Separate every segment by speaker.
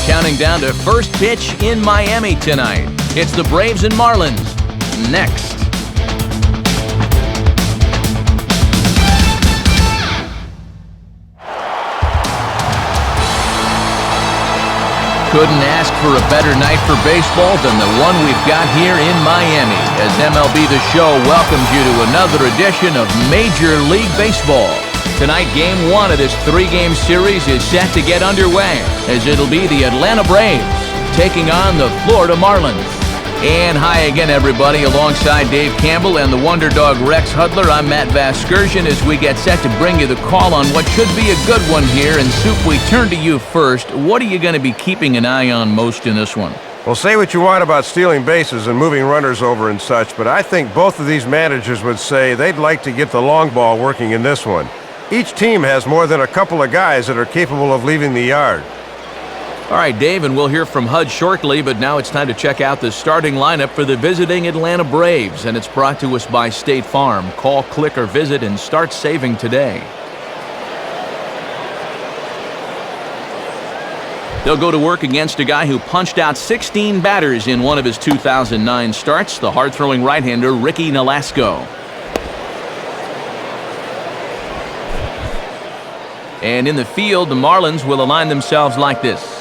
Speaker 1: counting down to first pitch in Miami tonight. It's the Braves and Marlins. Next. Couldn't ask for a better night for baseball than the one we've got here in Miami, as MLB The Show welcomes you to another edition of Major League Baseball. Tonight, Game 1 of this 3-game series is set to get underway, as it'll be the Atlanta Braves taking on the Florida Marlins. And hi again, everybody. Alongside Dave Campbell and the Wonder Dog Rex Hudler, I'm Matt Vasgersian as we get set to bring you the call on what should be a good one here. And Soup, we turn to you first. What are you going to be keeping an eye on most in this one?
Speaker 2: Well, say what you want about stealing bases and moving runners over and such, but I think both of these managers would say they'd like to get the long ball working in this one. Each team has more than a couple of guys that are capable of leaving the yard.
Speaker 1: All right, Dave, and we'll hear from Hud shortly, but now it's time to check out the starting lineup for the visiting Atlanta Braves, and it's brought to us by State Farm. Call, click, or visit and start saving today. They'll go to work against a guy who punched out 16 batters in one of his 2009 starts, the hard-throwing right-hander Ricky Nolasco. And in the field, the Marlins will align themselves like this.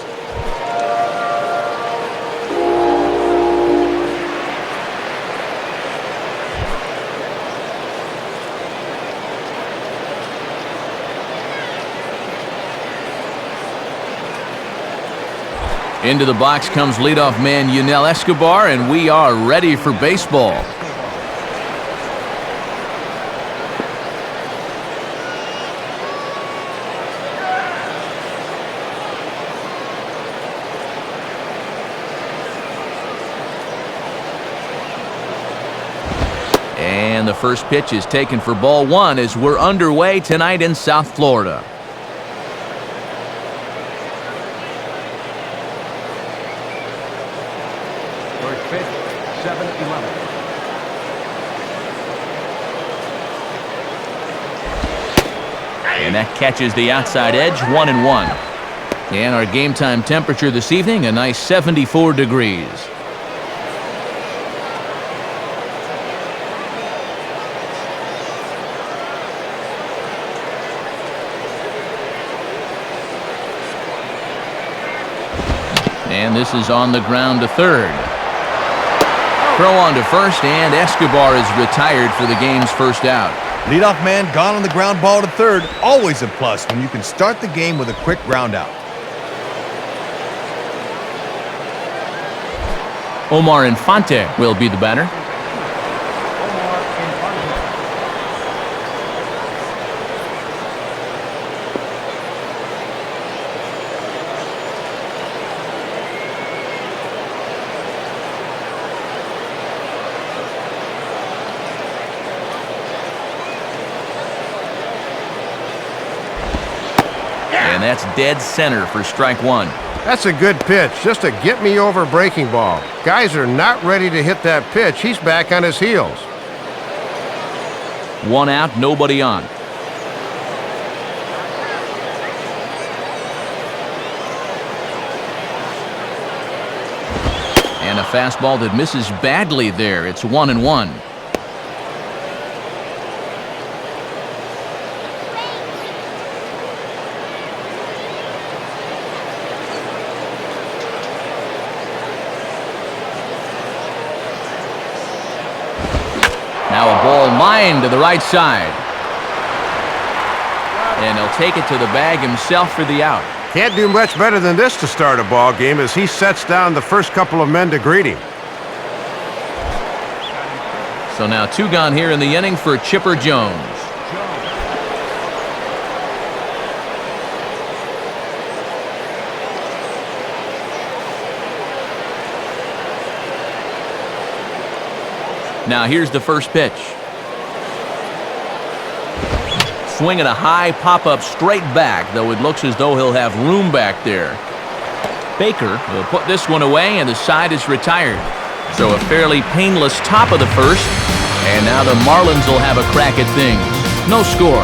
Speaker 1: Into the box comes leadoff man Yunel Escobar, and we are ready for baseball. And the first pitch is taken for ball one as we're underway tonight in South Florida. And that catches the outside edge, 1-1. And our game time temperature this evening, a nice 74 degrees. And this is on the ground to third. Throw on to first, and Escobar is retired for the game's first out.
Speaker 3: Leadoff man gone on the ground ball to third. Always a plus when you can start the game with a quick ground out.
Speaker 1: Omar Infante will be the batter. And that's dead center for strike one.
Speaker 2: That's a good pitch, just a get-me-over breaking ball. Guys are not ready to hit that pitch. He's back on his heels.
Speaker 1: One out, nobody on. And a fastball that misses badly there. It's 1-1. Now a ball lined to the right side. And he'll take it to the bag himself for the out.
Speaker 2: Can't do much better than this to start a ball game as he sets down the first couple of men to greet him.
Speaker 1: So now two gone here in the inning for Chipper Jones. Now here's the first pitch. Swinging a high pop-up straight back, though it looks as though he'll have room back there. Baker will put this one away, and the side is retired. So a fairly painless top of the first, and now the Marlins will have a crack at things. No score.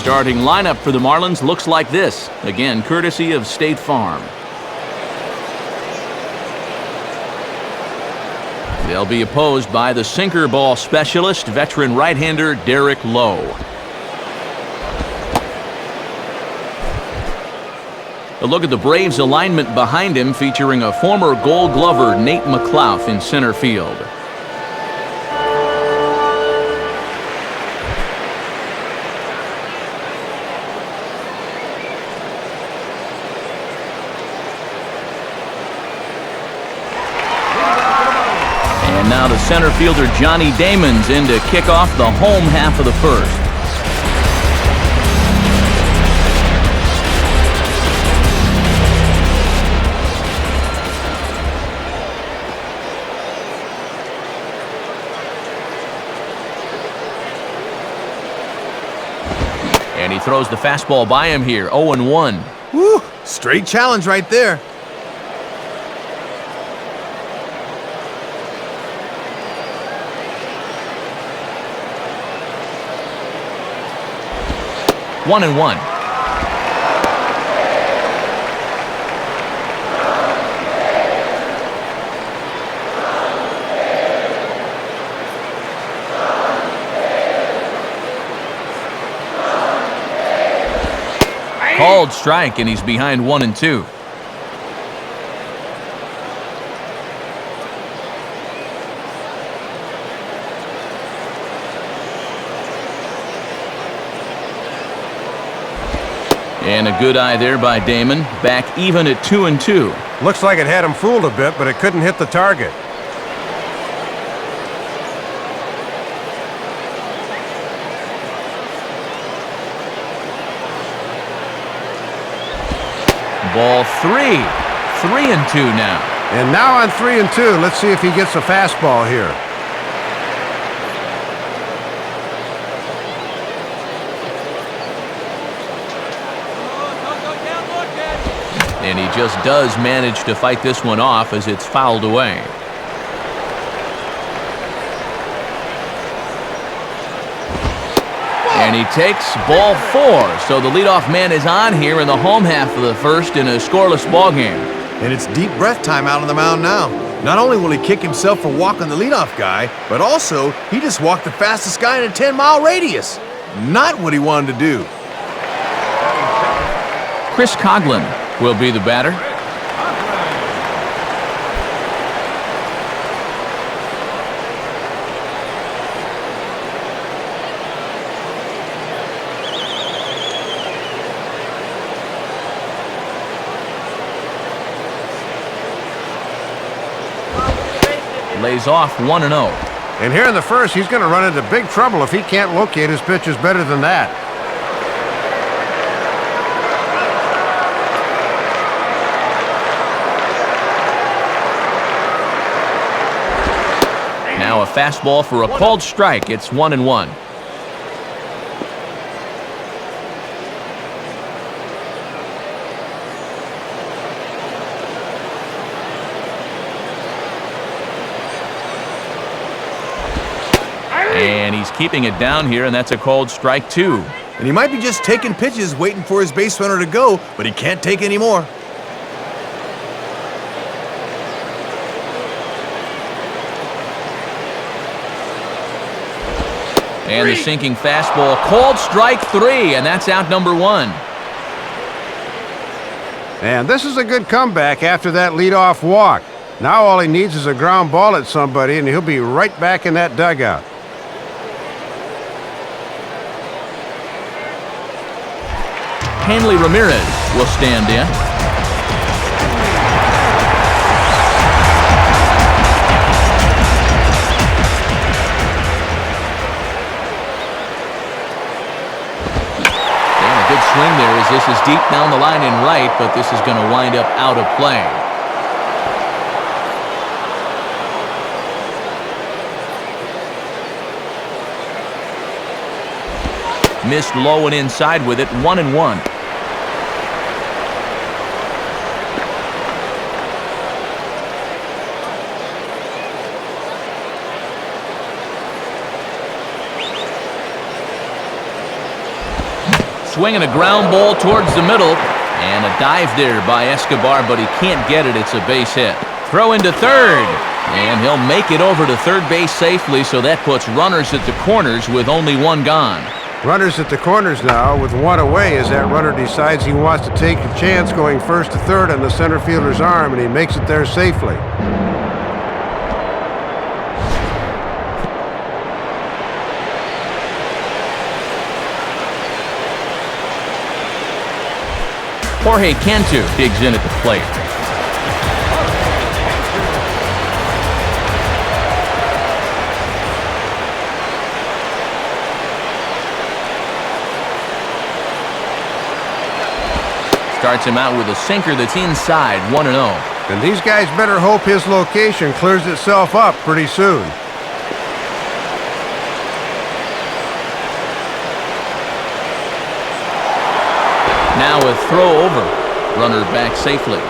Speaker 1: starting lineup for the Marlins looks like this, again courtesy of State Farm. They'll be opposed by the sinker ball specialist, veteran right-hander Derek Lowe. A look at the Braves alignment behind him, featuring a former Gold Glover Nate McLouth in center field. And now the center fielder Johnny Damon's in to kick off the home half of the first. And he throws the fastball by him here, 0-1.
Speaker 3: Woo! Straight challenge right there.
Speaker 1: One and one. Called strike, and he's behind 1-2. And a good eye there by Damon. Back even at 2-2.
Speaker 2: Looks like it had him fooled a bit, but it couldn't hit the target.
Speaker 1: Ball 3. 3-2 now.
Speaker 2: And now on 3-2, let's see if he gets a fastball here.
Speaker 1: And he just does manage to fight this one off as it's fouled away. And he takes ball 4. So the leadoff man is on here in the home half of the first in a scoreless ball game.
Speaker 3: And it's deep breath time out on the mound now. Not only will he kick himself for walking the leadoff guy, but also he just walked the fastest guy in a 10-mile radius. Not what he wanted to do.
Speaker 1: Chris Coughlin will be the batter. Lays off 1-0.
Speaker 2: And here in the first, he's going to run into big trouble if he can't locate his pitches better than that.
Speaker 1: Now a fastball for a called strike. It's 1-1. And he's keeping it down here, and that's a called strike 2.
Speaker 3: And he might be just taking pitches waiting for his base runner to go, but he can't take any more.
Speaker 1: And the sinking fastball, called strike 3, and that's out number 1.
Speaker 2: And this is a good comeback after that leadoff walk. Now all he needs is a ground ball at somebody, and he'll be right back in that dugout.
Speaker 1: Hanley Ramirez will stand in. And a good swing there as this is deep down the line in right, but this is going to wind up out of play. Missed low and inside with it, 1-1. swinging a ground ball towards the middle. And a dive there by Escobar, but he can't get it. It's a base hit. Throw into third. And he'll make it over to third base safely, so that puts runners at the corners with only one gone.
Speaker 2: Runners at the corners now with one away as that runner decides he wants to take a chance going first to third on the center fielder's arm, and he makes it there safely.
Speaker 1: Jorge Cantu digs in at the plate. Starts him out with a sinker that's inside, 1-0.
Speaker 2: And these guys better hope his location clears itself up pretty soon.
Speaker 1: Now a throw over. Runner back safely.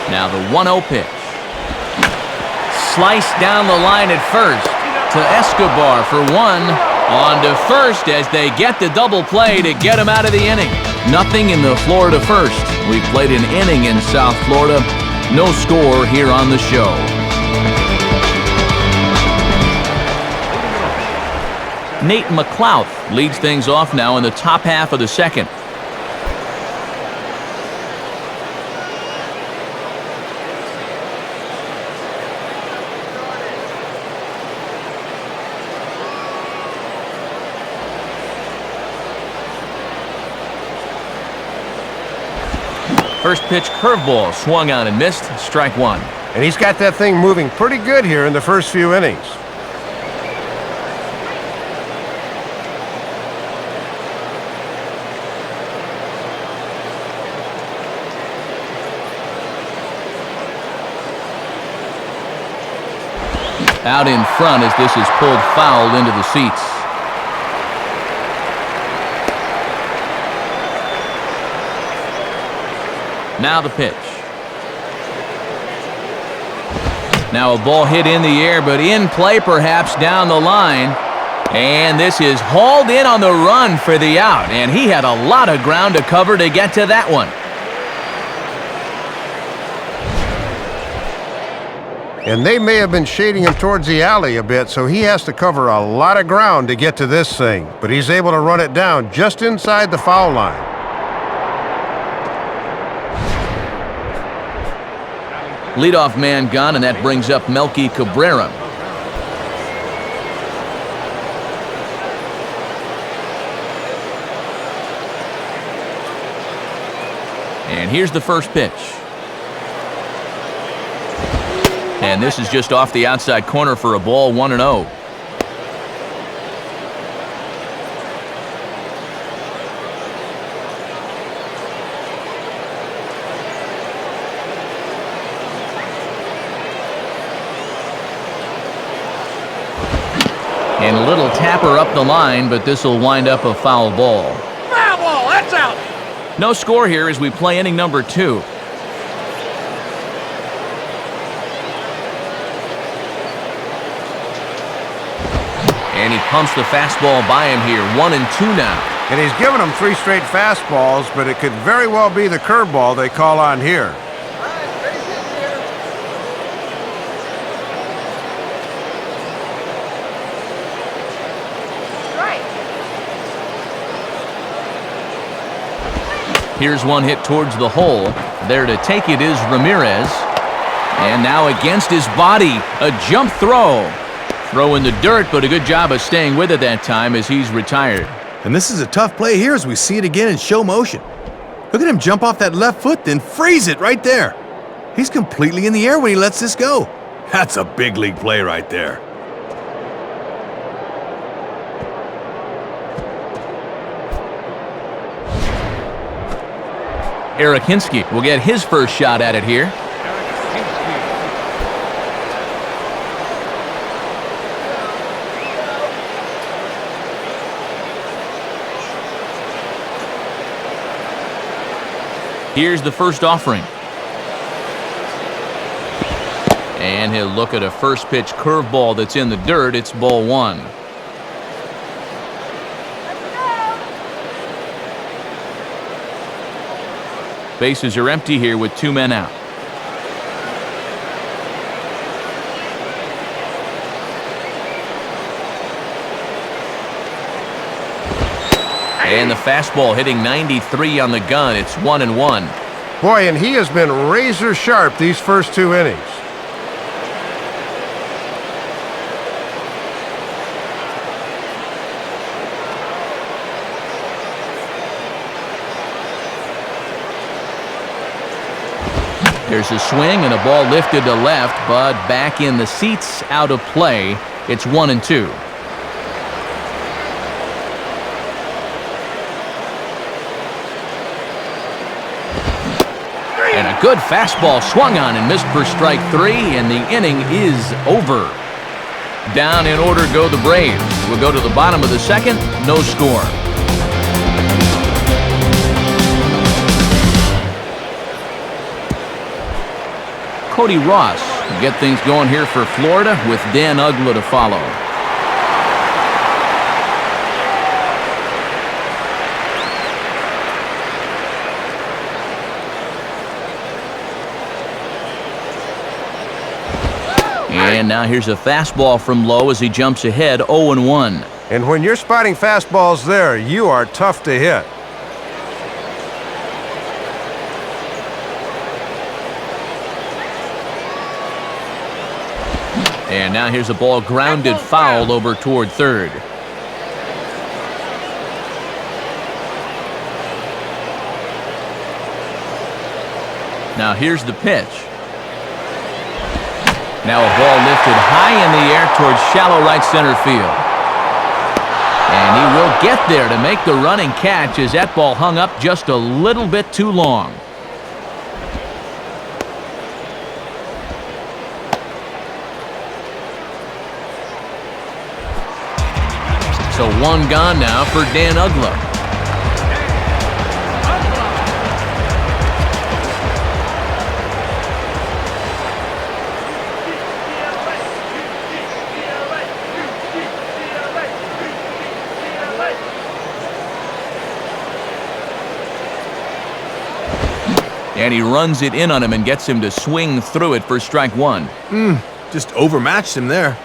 Speaker 1: Now the 1-0 pitch. Sliced down the line at first to Escobar for one. On to first as they get the double play to get him out of the inning. Nothing in the Florida first. We've played an inning in South Florida. No score here on the show. Nate McLouth leads things off now in the top half of the second. First pitch curveball swung on and missed. Strike one.
Speaker 2: And he's got that thing moving pretty good here in the first few innings.
Speaker 1: Out in front as this is pulled foul into the seats. Now the pitch. Now a ball hit in the air, but in play perhaps down the line. And this is hauled in on the run for the out. And he had a lot of ground to cover to get to that one.
Speaker 2: And they may have been shading him towards the alley a bit, so he has to cover a lot of ground to get to this thing. But he's able to run it down just inside the foul line.
Speaker 1: Leadoff man gone, and that brings up Melky Cabrera. And here's the first pitch. And this is just off the outside corner for a ball, 1-0. And a little tapper up the line, but this will wind up a foul ball.
Speaker 4: Foul ball, that's out.
Speaker 1: No score here as we play inning number 2. And he pumps the fastball by him here, 1-2 now.
Speaker 2: And he's given them 3 straight fastballs, but it could very well be the curveball they call on here.
Speaker 1: Here's one hit towards the hole. There to take it is Ramirez. And now against his body, a jump throw. Throw in the dirt, but a good job of staying with it that time as he's retired.
Speaker 3: And this is a tough play here as we see it again in show motion. Look at him jump off that left foot, then freeze it right there. He's completely in the air when he lets this go. That's a big league play right there.
Speaker 1: Eric Hinsky will get his first shot at it here. Here's the first offering. And And he'll look at a first pitch curveball that's in the dirt. It's ball one. Bases are empty here with 2 men out. And the fastball hitting 93 on the gun. It's 1-1.
Speaker 2: Boy, and he has been razor sharp these first 2 innings.
Speaker 1: There's a swing and a ball lifted to left, but back in the seats, out of play. It's 1-2. And a good fastball swung on and missed for strike 3, and the inning is over. Down in order go the Braves. We'll go to the bottom of the second, no score. Cody Ross will get things going here for Florida with Dan Uggla to follow. And now here's a fastball from Lowe as he jumps ahead 0-1.
Speaker 2: And when you're spotting fastballs there, you are tough to hit.
Speaker 1: And now here's a ball grounded foul over toward third. Now here's the pitch. Now a ball lifted high in the air towards shallow right center field. And he will get there to make the running catch as that ball hung up just a little bit too long. So one gone now for Dan Uggla. And he runs it in on him and gets him to swing through it for strike 1.
Speaker 3: Just overmatched him there.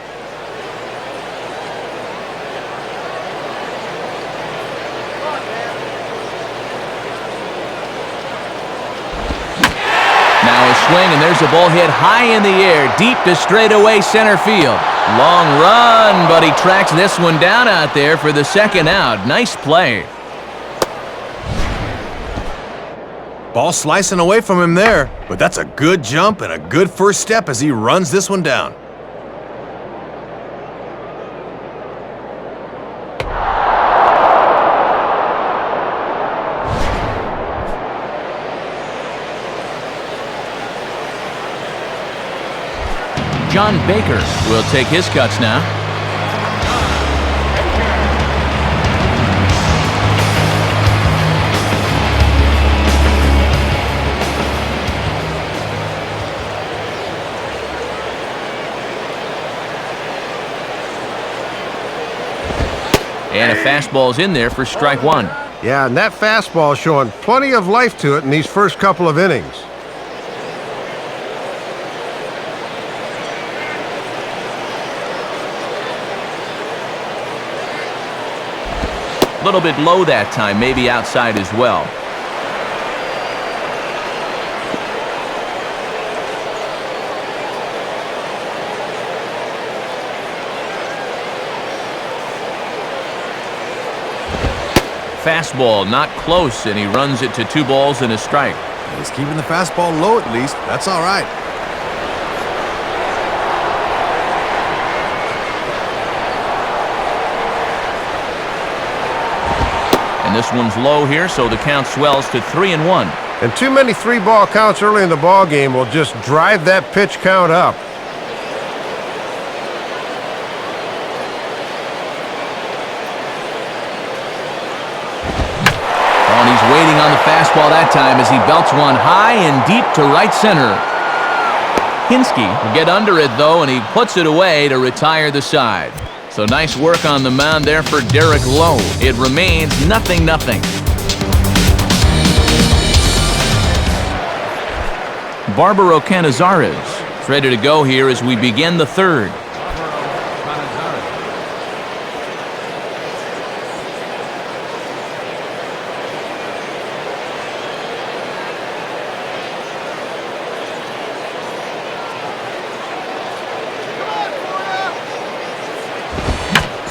Speaker 1: Now a swing, and there's a ball hit high in the air, deep to straightaway center field. Long run, but he tracks this one down out there for the second out. Nice play.
Speaker 3: Ball slicing away from him there, but that's a good jump and a good first step as he runs this one down.
Speaker 1: John Baker will take his cuts now. And a fastball's in there for strike 1.
Speaker 2: Yeah, and that fastball showing plenty of life to it in these first couple of innings.
Speaker 1: A little bit low that time, maybe outside as well. Fastball not close, and he runs it to 2 balls and a strike.
Speaker 3: He's keeping the fastball low at least. That's all right.
Speaker 1: And this one's low here, so the count swells to 3-1.
Speaker 2: And too many 3-ball counts early in the ball game will just drive that pitch count up.
Speaker 1: And he's waiting on the fastball that time as he belts one high and deep to right center. Hinske will get under it, though, and he puts it away to retire the side. So nice work on the mound there for Derek Lowe. It remains 0-0. Barbaro Canizares ready to go here as we begin the third.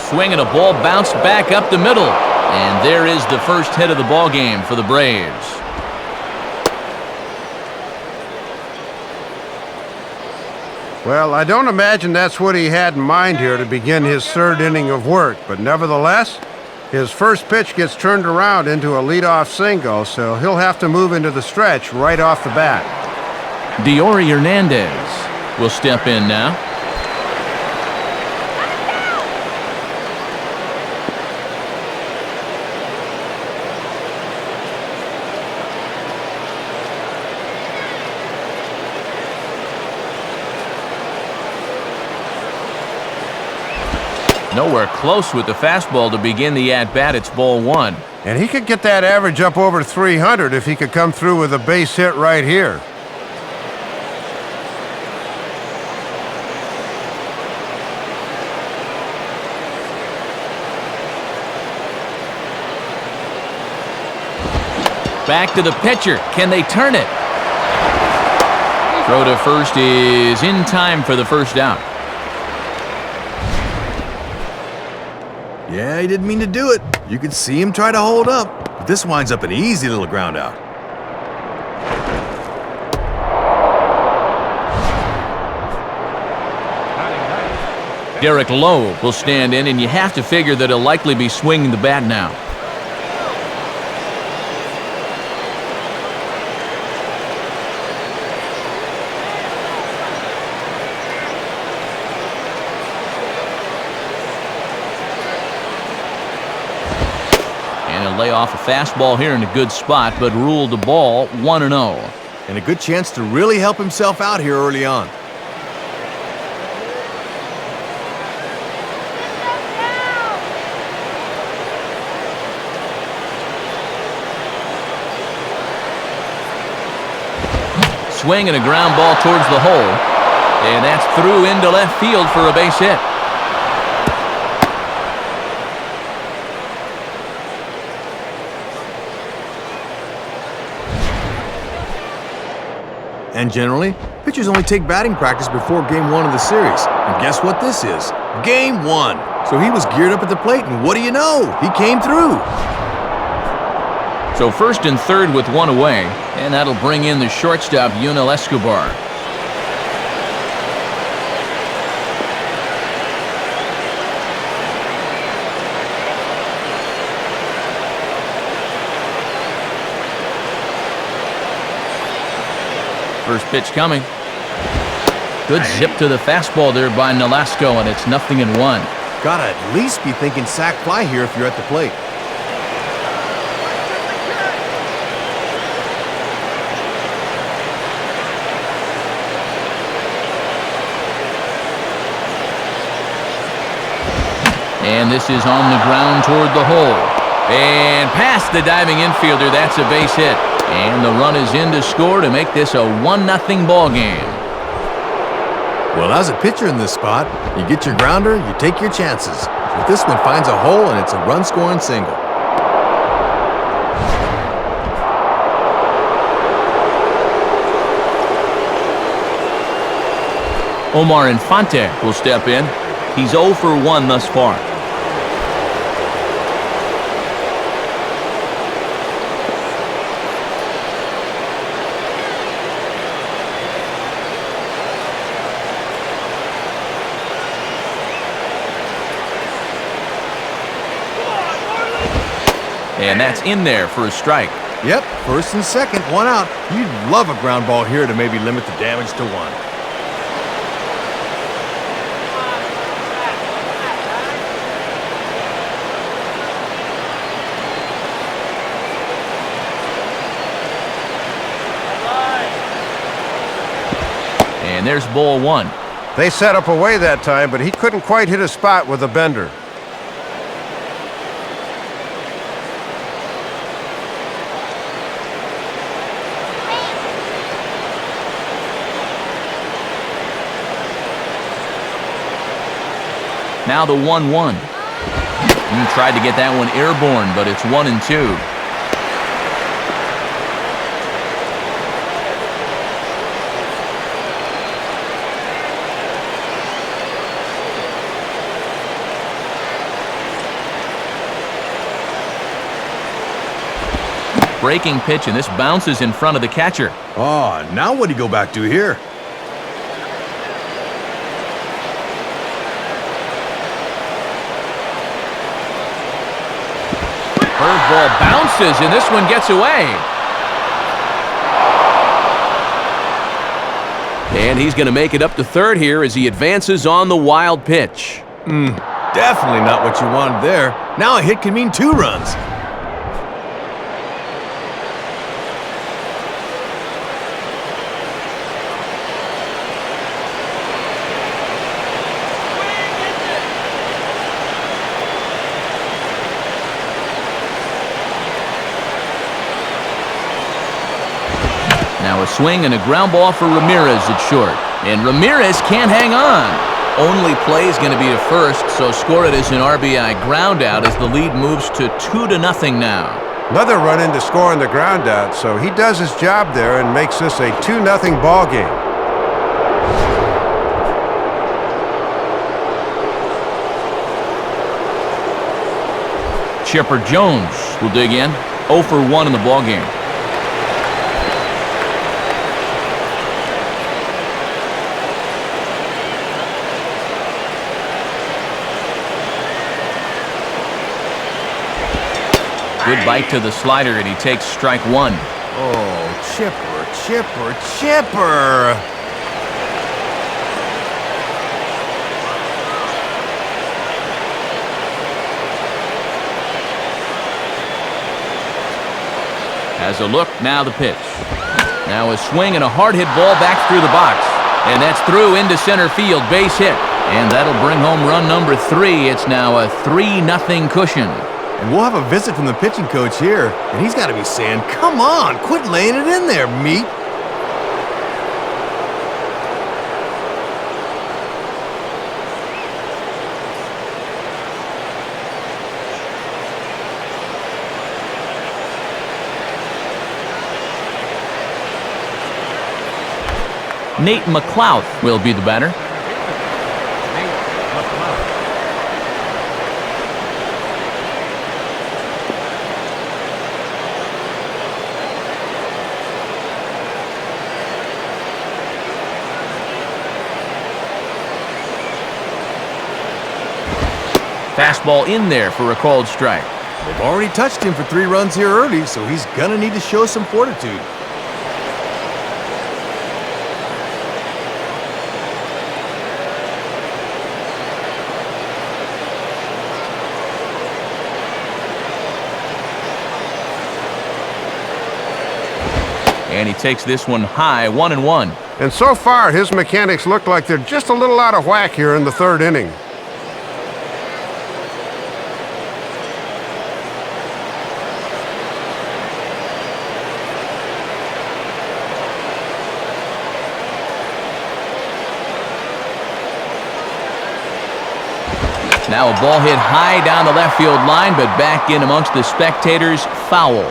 Speaker 1: Swinging a ball bounced back up the middle. And there is the first hit of the ball game for the Braves.
Speaker 2: Well, I don't imagine that's what he had in mind here to begin his third inning of work, but nevertheless, his first pitch gets turned around into a leadoff single, so he'll have to move into the stretch right off the bat.
Speaker 1: Diori Hernandez will step in now. Nowhere close with the fastball to begin the at-bat. It's ball one.
Speaker 2: And he could get that average up over 300 if he could come through with a base hit right here.
Speaker 1: Back to the pitcher. Can they turn it? Throw to first is in time for the first out.
Speaker 3: Yeah, he didn't mean to do it. You could see him try to hold up. But this winds up an easy little ground out.
Speaker 1: Derek Lowe will stand in, and you have to figure that he'll likely be swinging the bat now. Lay off a fastball here in a good spot, but ruled the ball 1-0.
Speaker 3: And a good chance to really help himself out here early on.
Speaker 1: Swing and a ground ball towards the hole. And that's through into left field for a base hit.
Speaker 3: And generally, pitchers only take batting practice before game one of the series. And guess what this is? Game one. So he was geared up at the plate, and what do you know? He came through.
Speaker 1: So first and third with one away, and that'll bring in the shortstop, Yunel Escobar. First pitch coming. Good zip to the fastball there by Nolasco, and it's 0-1.
Speaker 3: Gotta at least be thinking sac fly here if you're at the plate.
Speaker 1: And this is on the ground toward the hole. And past the diving infielder, that's a base hit. And the run is in to score to make this a 1-0 ball game.
Speaker 3: Well, as a pitcher in this spot, you get your grounder, you take your chances. But this one finds a hole, and it's a run-scoring single.
Speaker 1: Omar Infante will step in. He's 0 for 1 thus far. And that's in there for a strike.
Speaker 3: Yep, first and second, one out. You'd love a ground ball here to maybe limit the damage to one.
Speaker 1: there's ball one.
Speaker 2: They set up away that time, but he couldn't quite hit his spot with a bender.
Speaker 1: Now the 1-1. He tried to get that one airborne, but it's 1-2. Breaking pitch, and this bounces in front of the catcher.
Speaker 3: Oh, now what do you go back to here?
Speaker 1: Curveball bounces, and this one gets away. And he's going to make it up to third here as he advances on the wild pitch.
Speaker 3: Definitely not what you wanted there. Now a hit can mean 2 runs.
Speaker 1: Now a swing and a ground ball for Ramirez at short. And Ramirez can't hang on. Only play is going to be to first, so score it as an RBI ground out as the lead moves to 2-0 now.
Speaker 2: Another run in to score on the ground out, so he does his job there and makes this a 2-0 ball game.
Speaker 1: Chipper Jones will dig in. 0 for 1 in the ball game. Good bite to the slider, and he takes strike 1.
Speaker 3: Oh, Chipper.
Speaker 1: Has a look, now the pitch. Now a swing and a hard hit ball back through the box. And that's through into center field, base hit. And that'll bring home run number 3. It's now a 3-0 cushion.
Speaker 3: And we'll have a visit from the pitching coach here, and he's got to be saying, come on, quit laying it in there, meat.
Speaker 1: Nate McLeod will be the batter. Fastball in there for a called strike.
Speaker 3: They've already touched him for 3 runs here early, so he's gonna need to show some fortitude.
Speaker 1: And he takes this one high, 1-1.
Speaker 2: And so far, his mechanics look like they're just a little out of whack here in the 3rd inning.
Speaker 1: Now a ball hit high down the left field line, but back in amongst the spectators, foul.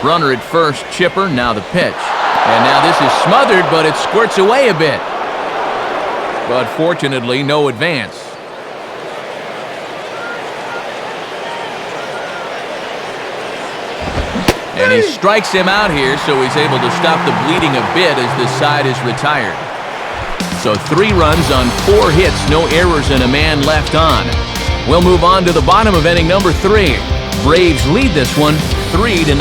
Speaker 1: Runner at first, Chipper, now the pitch. And now this is smothered, but it squirts away a bit. But fortunately, no advance. And he strikes him out here, so he's able to stop the bleeding a bit as this side is retired. So 3 runs on 4 hits, no errors, and a man left on. We'll move on to the bottom of inning number 3. Braves lead this one 3-0.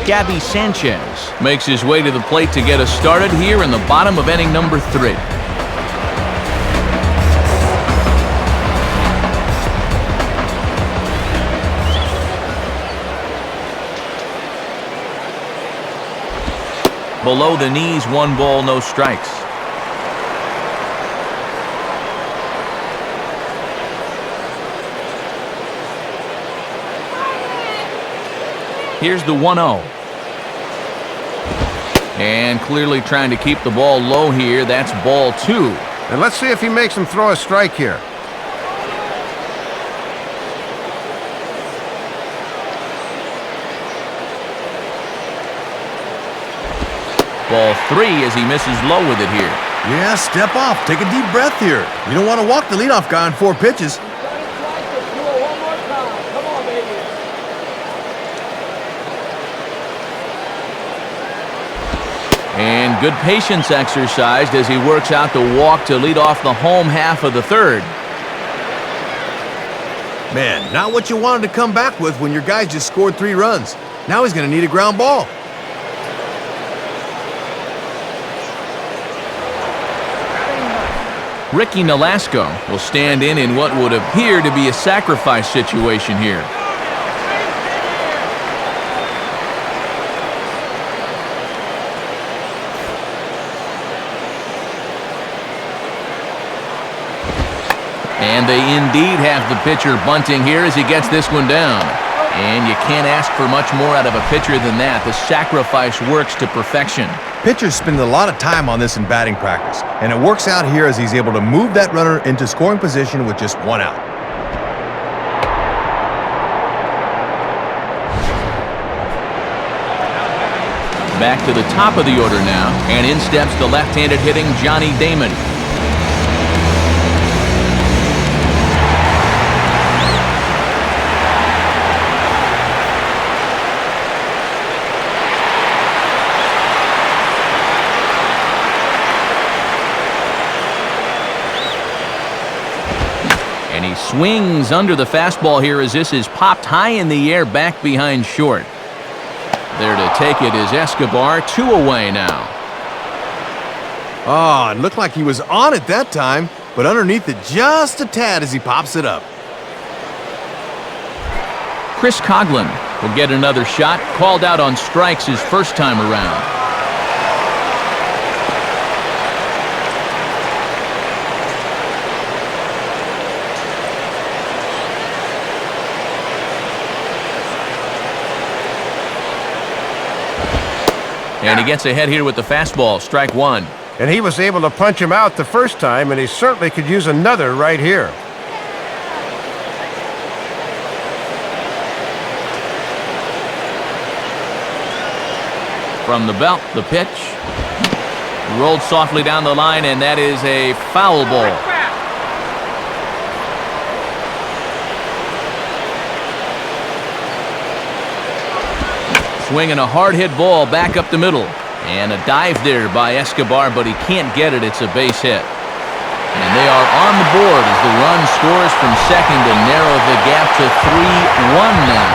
Speaker 1: Gabby Sanchez makes his way to the plate to get us started here in the bottom of inning number 3. Below the knees, 1 ball, no strikes. Here's the 1-0. And clearly trying to keep the ball low here. That's ball 2.
Speaker 2: And let's see if he makes him throw a strike here.
Speaker 1: Ball 3 as he misses low with it here.
Speaker 3: Yeah, step off. Take a deep breath here. You don't want to walk the leadoff guy on 4 pitches.
Speaker 1: And good patience exercised as he works out the walk to lead off the home half of the 3rd.
Speaker 3: Man, not what you wanted to come back with when your guy just scored 3 runs. Now he's going to need a ground ball.
Speaker 1: Ricky Nolasco will stand in what would appear to be a sacrifice situation here. And they indeed have the pitcher bunting here as he gets this one down. And you can't ask for much more out of a pitcher than that. The sacrifice works to perfection.
Speaker 3: Pitchers spend a lot of time on this in batting practice, and it works out here as he's able to move that runner into scoring position with just 1 out.
Speaker 1: Back to the top of the order now, and in steps the left-handed hitting Johnny Damon. And he swings under the fastball here as this is popped high in the air back behind short. There to take it is Escobar, 2 away now.
Speaker 3: Oh, it looked like he was on it that time, but underneath it just a tad as he pops it up.
Speaker 1: Chris Coughlin will get another shot, called out on strikes his first time around. And he gets ahead here with the fastball, strike 1.
Speaker 2: And he was able to punch him out the first time, and he certainly could use another right here.
Speaker 1: From the belt, the pitch. Rolled softly down the line, and that is a foul ball. Swinging a hard-hit ball back up the middle. And a dive there by Escobar, but he can't get it. It's a base hit. And they are on the board as the run scores from second to narrow the gap to 3-1 now.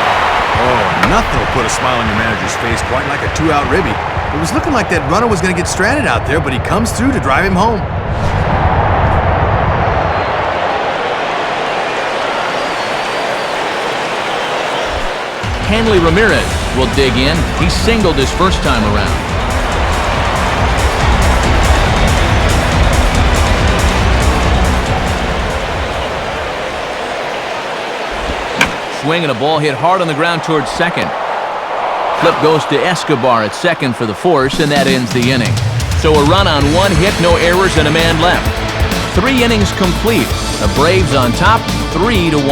Speaker 3: Oh, nothing will put a smile on your manager's face quite like a 2-out ribby. It was looking like that runner was going to get stranded out there, but he comes through to drive him home.
Speaker 1: Hanley Ramirez will dig in. He singled his first time around. Swing and a ball hit hard on the ground towards second. Flip goes to Escobar at second for the force, and that ends the inning. So a run on 1 hit, no errors, and a man left. 3 innings complete. The Braves on top, 3-1.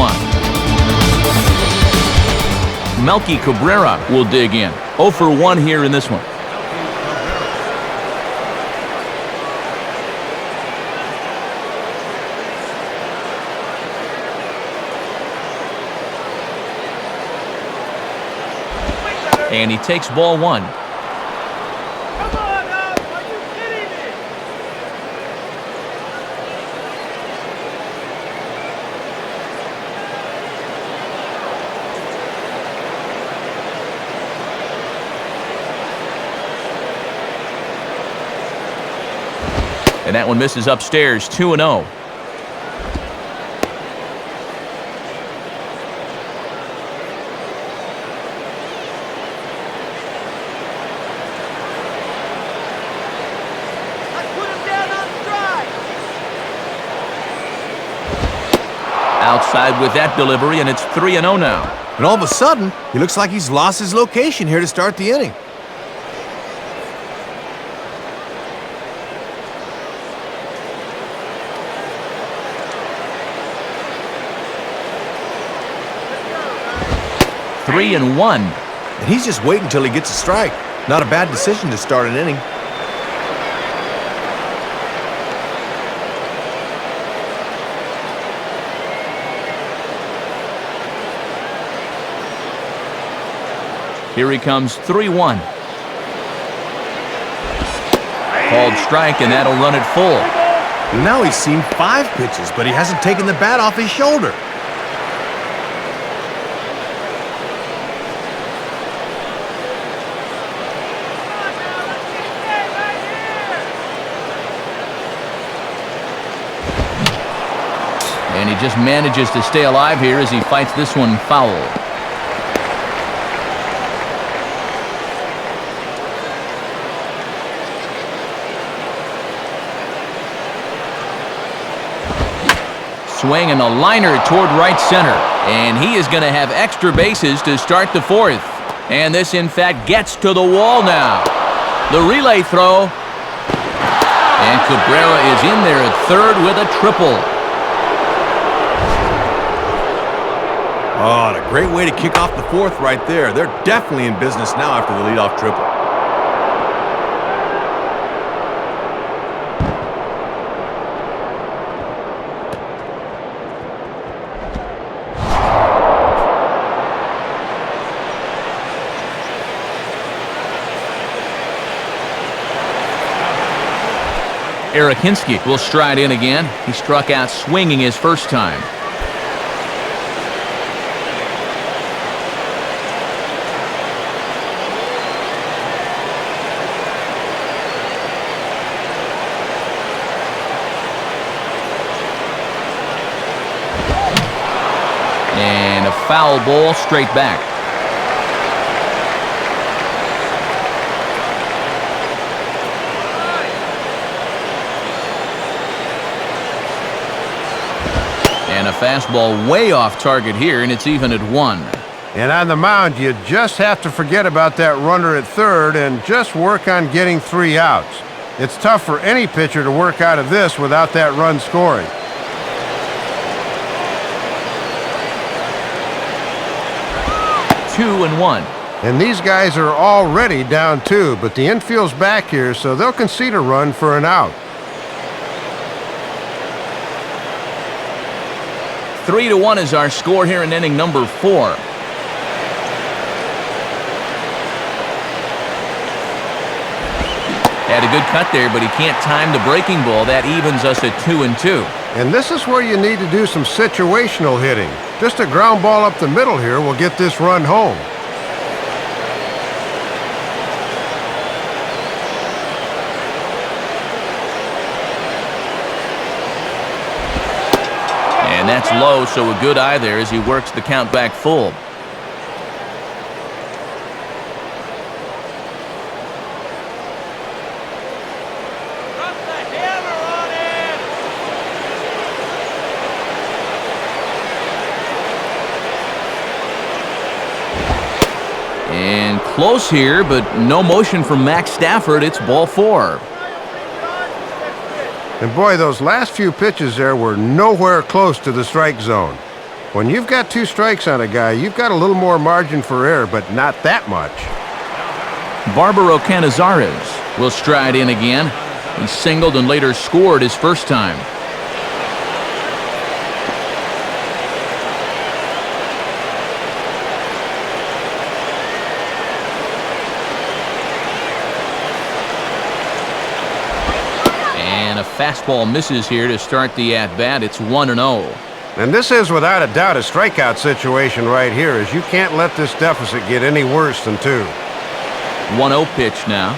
Speaker 1: Melky Cabrera will dig in. 0 for 1 here in this one. And he takes ball 1.
Speaker 4: Come on up! Are you kidding me?
Speaker 1: And that one misses upstairs, 2-0. Outside with that delivery, and it's 3-0 now.
Speaker 3: And all of a sudden, he looks like he's lost his location here to start the inning.
Speaker 1: Three and one.
Speaker 3: And he's just waiting until he gets a strike. Not a bad decision to start an inning.
Speaker 1: Here he comes, 3-1. Called strike, and that'll run it full.
Speaker 3: Now he's seen 5 pitches, but he hasn't taken the bat off his shoulder.
Speaker 1: And he just manages to stay alive here as he fights this one foul. Swing and a liner toward right center. And he is going to have extra bases to start the 4th. And this, in fact, gets to the wall now. The relay throw. And Cabrera is in there at 3rd with a triple.
Speaker 3: Oh, and a great way to kick off the 4th right there. They're definitely in business now after the leadoff triple.
Speaker 1: Eric Hinske will stride in again. He struck out swinging his first time. And a foul ball straight back. And a fastball way off target here, and it's even at 1.
Speaker 2: And on the mound, you just have to forget about that runner at 3rd and just work on getting 3 outs. It's tough for any pitcher to work out of this without that run scoring.
Speaker 1: Two and one.
Speaker 2: And these guys are already down 2, but the infield's back here, so they'll concede a run for an out.
Speaker 1: 3-1 is our score here in inning number 4. Had a good cut there, but he can't time the breaking ball. That evens us at 2-2.
Speaker 2: And this is where you need to do some situational hitting. Just a ground ball up the middle here will get this run home.
Speaker 1: And that's low, so a good eye there as he works the count back full.
Speaker 4: Drop the hammer on it!
Speaker 1: And close here, but no motion from Max Stafford. It's ball 4.
Speaker 2: And boy, those last few pitches there were nowhere close to the strike zone. When you've got 2 strikes on a guy, you've got a little more margin for error, but not that much.
Speaker 1: Barbaro Canizares will stride in again. He singled and later scored his first time. And a fastball misses here to start the at-bat. It's 1-0.
Speaker 2: And this is without a doubt a strikeout situation right here, as you can't let this deficit get any worse than 2.
Speaker 1: 1-0 pitch now.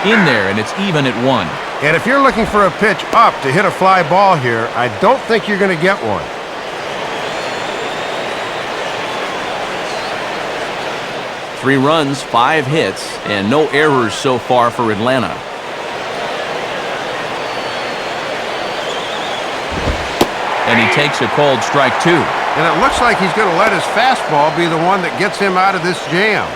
Speaker 1: In there, and it's even at 1.
Speaker 2: And if you're looking for a pitch up to hit a fly ball here, I don't think you're going to get one.
Speaker 1: Three runs, 5 hits, and no errors so far for Atlanta. And he takes a called strike 2.
Speaker 2: And it looks like he's going to let his fastball be the one that gets him out of this jam.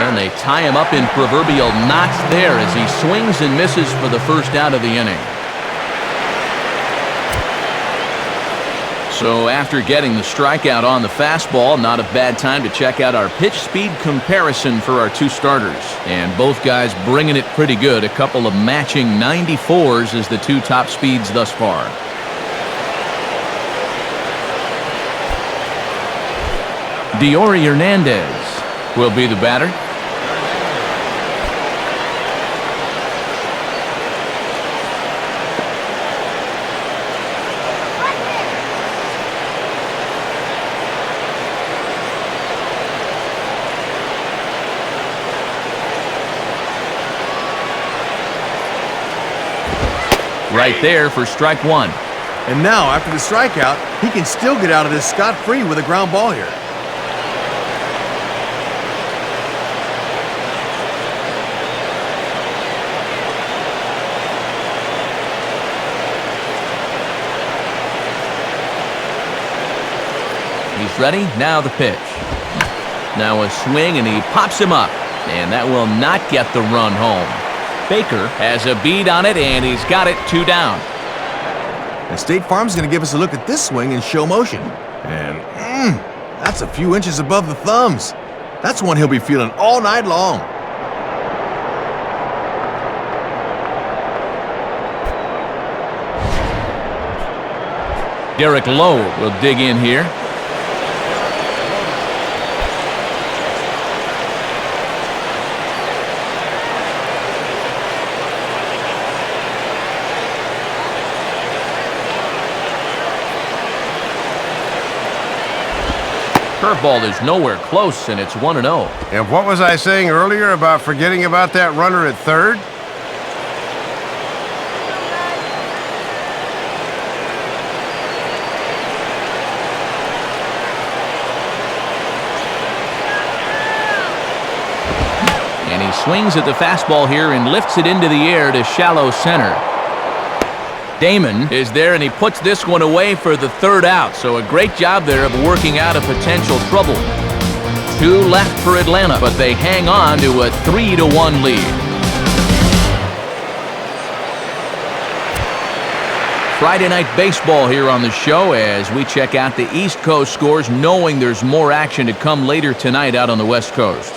Speaker 1: And they tie him up in proverbial knots there as he swings and misses for the first out of the inning. So after getting the strikeout on the fastball, not a bad time to check out our pitch speed comparison for our two starters. And both guys bringing it pretty good. A couple of matching 94s as the two top speeds thus far. Diori Hernandez will be the batter. Right there for strike 1.
Speaker 3: And now, after the strikeout, he can still get out of this scot-free with a ground ball here.
Speaker 1: He's ready. Now the pitch. Now a swing, and he pops him up. And that will not get the run home. Baker has a bead on it, and he's got it 2 down.
Speaker 3: And State Farm's going to give us a look at this swing in show motion. And that's a few inches above the thumbs. That's one he'll be feeling all night long.
Speaker 1: Derek Lowe will dig in here. Curveball is nowhere close, and it's 1-0.
Speaker 2: And what was I saying earlier about forgetting about that runner at third?
Speaker 1: And he swings at the fastball here and lifts it into the air to shallow center. Damon is there, and he puts this one away for the 3rd out. So a great job there of working out a potential trouble. 2 left for Atlanta, but they hang on to a 3-1 lead. Friday night baseball here on the show as we check out the East Coast scores, knowing there's more action to come later tonight out on the West Coast.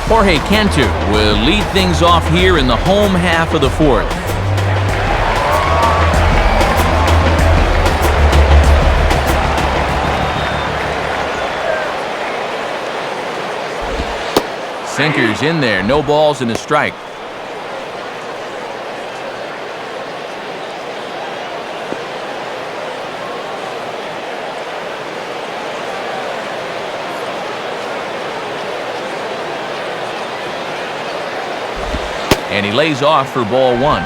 Speaker 1: Jorge Cantu will lead things off here in the home half of the 4th. Sinker's in there, no balls and a strike. And he lays off for ball 1.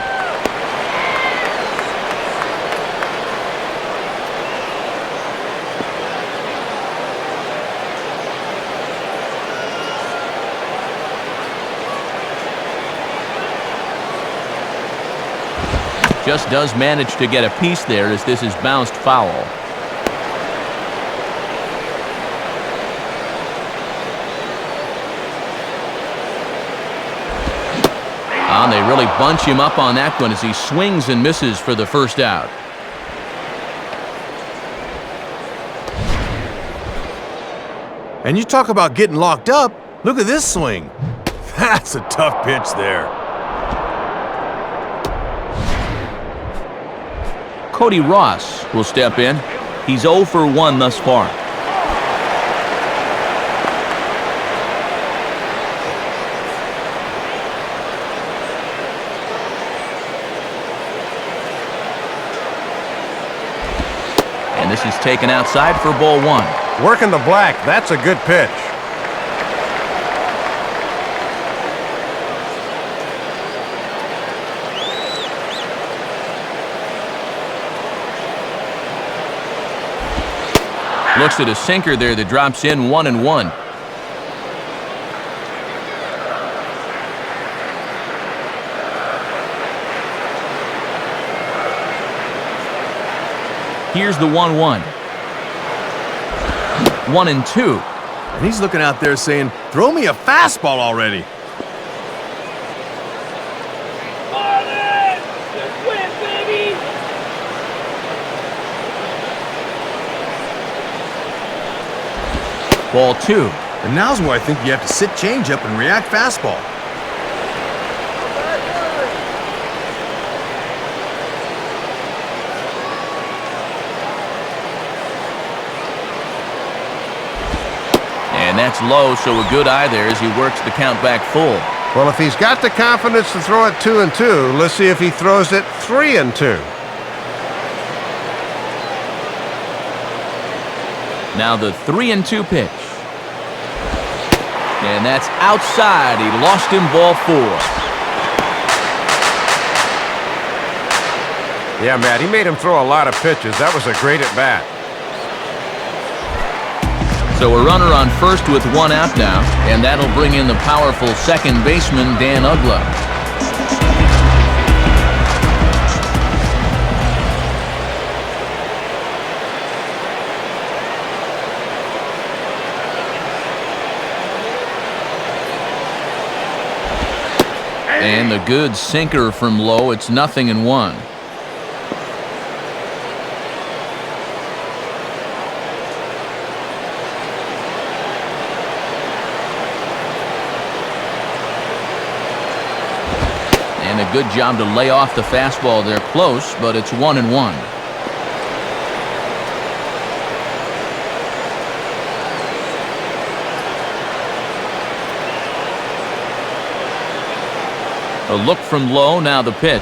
Speaker 1: Just does manage to get a piece there as this is bounced foul. And they really bunch him up on that one as he swings and misses for the 1st out.
Speaker 3: And you talk about getting locked up, look at this swing. That's a tough pitch there.
Speaker 1: Cody Ross will step in. He's 0 for 1 thus far. This is taken outside for ball one.
Speaker 2: Working the black. That's a good pitch.
Speaker 1: Looks at a sinker there that drops in 1-1. Here's the 1-1. 1-2.
Speaker 3: And he's looking out there saying, throw me a fastball already.
Speaker 4: Marlins! Let's win, baby!
Speaker 1: Ball two.
Speaker 3: And now's where I think you have to sit changeup and react fastball.
Speaker 1: And that's low, so a good eye there as he works the count back full.
Speaker 2: Well, if he's got the confidence to throw it 2-2, let's see if he throws it 3-2.
Speaker 1: Now the 3-2 pitch. And that's outside. He lost him, ball four.
Speaker 2: Yeah, Matt, he made him throw a lot of pitches. That was a great at-bat.
Speaker 1: So a runner on first with one out now, and that'll bring in the powerful second baseman, Dan Uggla. And the good sinker from low. It's 0-1. And a good job to lay off the fastball there close, but it's 1-1. A look from low, now the pitch.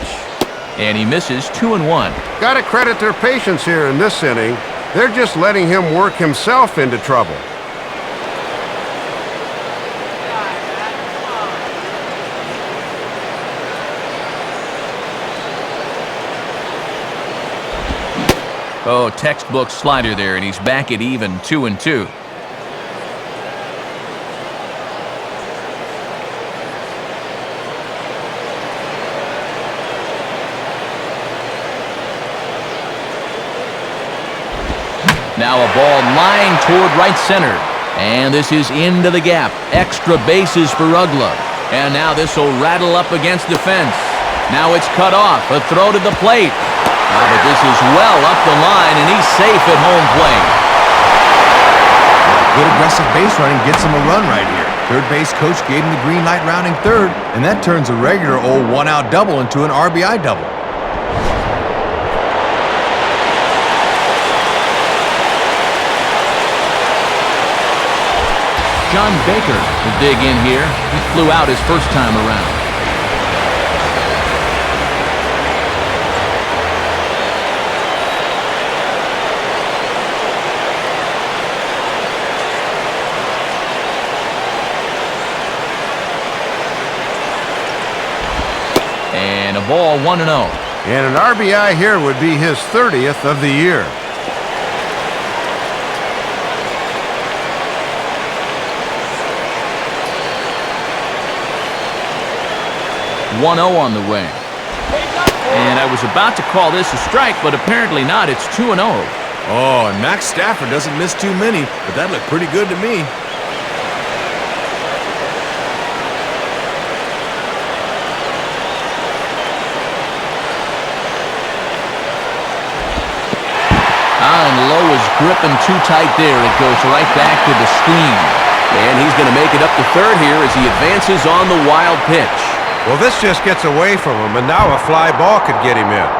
Speaker 1: And he misses, 2-1.
Speaker 2: Got to credit their patience here in this inning. They're just letting him work himself into trouble.
Speaker 1: Oh, textbook slider there, and he's back at even, 2-2. Now a ball lined toward right center. And this is into the gap. Extra bases for Uggla. And now this will rattle up against the fence. Now it's cut off. A throw to the plate. But this is well up the line, and he's safe at home plate.
Speaker 3: Good aggressive base running gets him a run right here. Third base coach gave him the green light rounding third, and that turns a regular old one-out double into an RBI double.
Speaker 1: John Baker will dig in here. He flew out his first time around. And a ball, 1-0.
Speaker 2: And an RBI here would be his 30th of the year.
Speaker 1: On the way. And I was about to call this a strike, but apparently not. It's 2-0.
Speaker 3: Oh, and Max Stafford doesn't miss too many, but that looked pretty good to me.
Speaker 1: And low is gripping too tight there. It goes right back to the screen. And he's going to make it up to third here as he advances on the wild pitch.
Speaker 2: Well, this just gets away from him, and now a fly ball could get him in.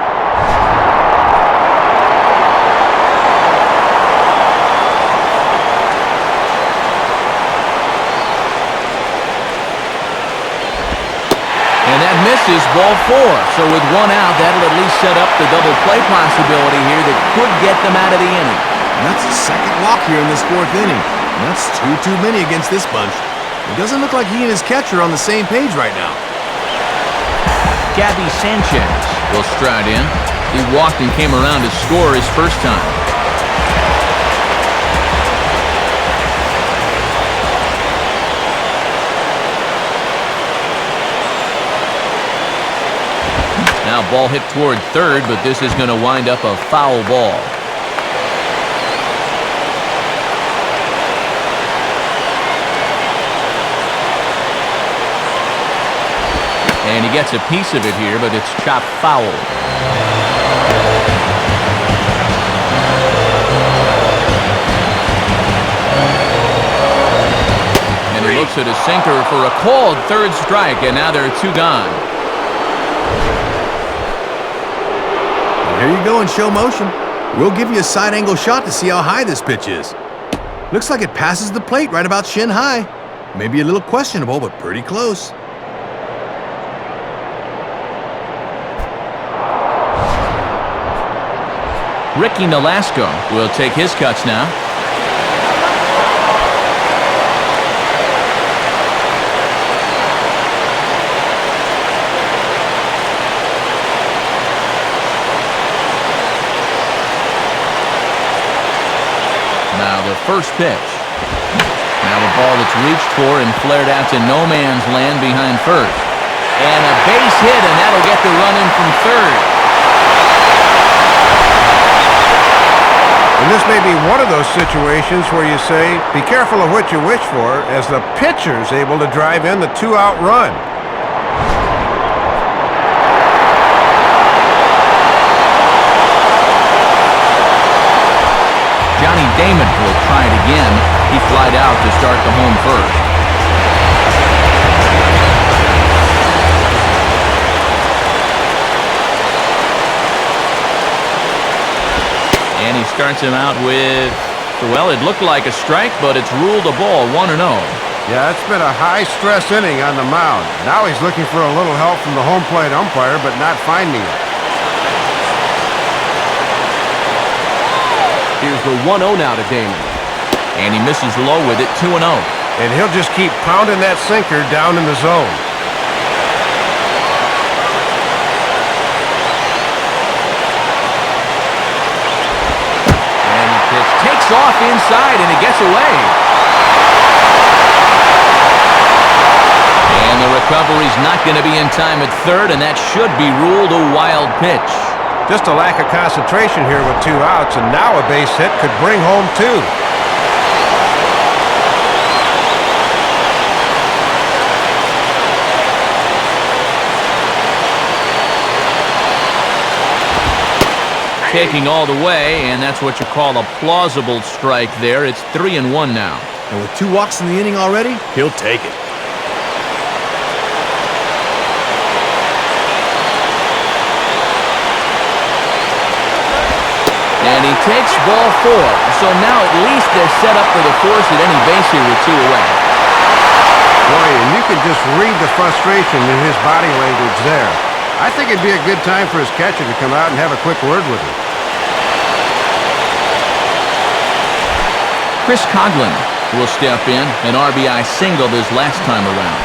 Speaker 1: And that misses, ball 4. So with one out, that'll at least set up the double play possibility here that could get them out of the inning.
Speaker 3: And that's the second walk here in this 4th inning. And that's two too many against this bunch. It doesn't look like he and his catcher are on the same page right now.
Speaker 1: Gabby Sanchez will stride in. He walked and came around to score his first time. Now ball hit toward third, but this is going to wind up a foul ball. And he gets a piece of it here, but it's chopped foul. And he looks at a sinker for a called third strike, and now there are 2 gone.
Speaker 3: Here you go in show motion. We'll give you a side angle shot to see how high this pitch is. Looks like it passes the plate right about shin high. Maybe a little questionable, but pretty close.
Speaker 1: Ricky Nolasco will take his cuts now. Now the first pitch. Now a ball that's reached for and flared out to no man's land behind first. And a base hit, and that'll get the run in from third.
Speaker 2: And this may be one of those situations where you say, be careful of what you wish for, as the pitcher's able to drive in the 2-out run.
Speaker 1: Johnny Damon will try it again. He flied out to start the home first. And he starts him out with, well, it looked like a strike, but it's ruled a ball, 1-0.
Speaker 2: Yeah, it's been a high-stress inning on the mound. Now he's looking for a little help from the home plate umpire, but not finding it.
Speaker 1: Here's the 1-0 now to Damon. And he misses low with it, 2-0.
Speaker 2: And he'll just keep pounding that sinker down in the zone.
Speaker 1: And the pitch takes off inside, and it gets away. And the recovery's not going to be in time at third, and that should be ruled a wild pitch.
Speaker 2: Just a lack of concentration here with 2 outs, and now a base hit could bring home 2.
Speaker 1: Taking all the way, and that's what you call a plausible strike there. It's 3-1 now.
Speaker 3: And with 2 walks in the inning already, he'll take it.
Speaker 1: And he takes ball 4. So now at least they're set up for the force at any base here with 2 away.
Speaker 2: Boy, and you can just read the frustration in his body language there. I think it'd be a good time for his catcher to come out and have a quick word with him.
Speaker 1: Chris Coughlin will step in, an RBI single his last time around.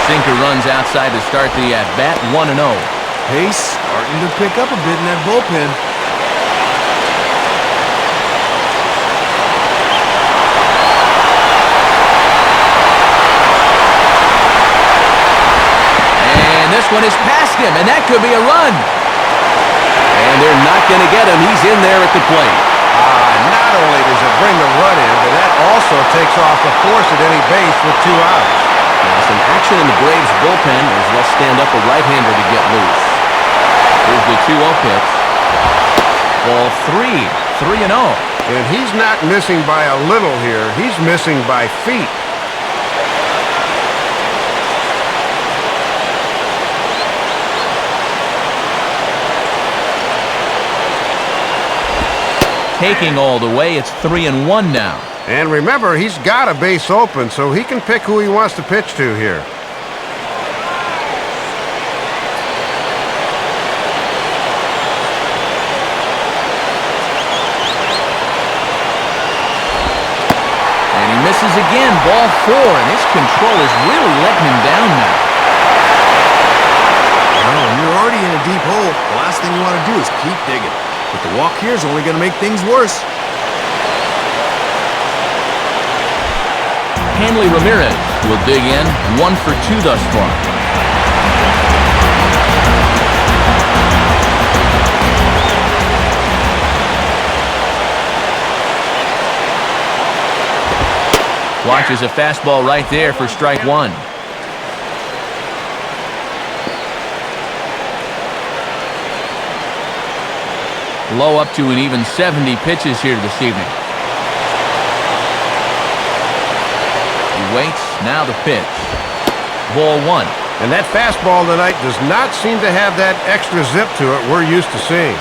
Speaker 1: Sinker runs outside to start the at-bat, 1-0.
Speaker 3: Pace starting to pick up a bit in that bullpen.
Speaker 1: And this one is past him, and that could be a run. And they're not going to get him. He's in there at the plate.
Speaker 2: Not only does it bring the run in, but that also takes off the force at any base with 2 outs.
Speaker 1: Now, some action in the Braves bullpen as they'll stand up a right-hander to get loose. Here's the 2-0 pitch. Ball 3, 3-0.
Speaker 2: And he's not missing by a little here. He's missing by feet.
Speaker 1: taking all the way. It's 3-1 now.
Speaker 2: And remember, he's got a base open, so he can pick who he wants to pitch to here.
Speaker 1: Misses again, ball 4, and his control is really letting him down now.
Speaker 3: Well, when you're already in a deep hole, the last thing you want to do is keep digging. But the walk here is only going to make things worse.
Speaker 1: Hanley Ramirez will dig in, 1 for 2 thus far. Watches a fastball right there for strike 1. Low up to an even 70 pitches here this evening. He waits, now the pitch. Ball 1.
Speaker 2: And that fastball tonight does not seem to have that extra zip to it we're used to seeing.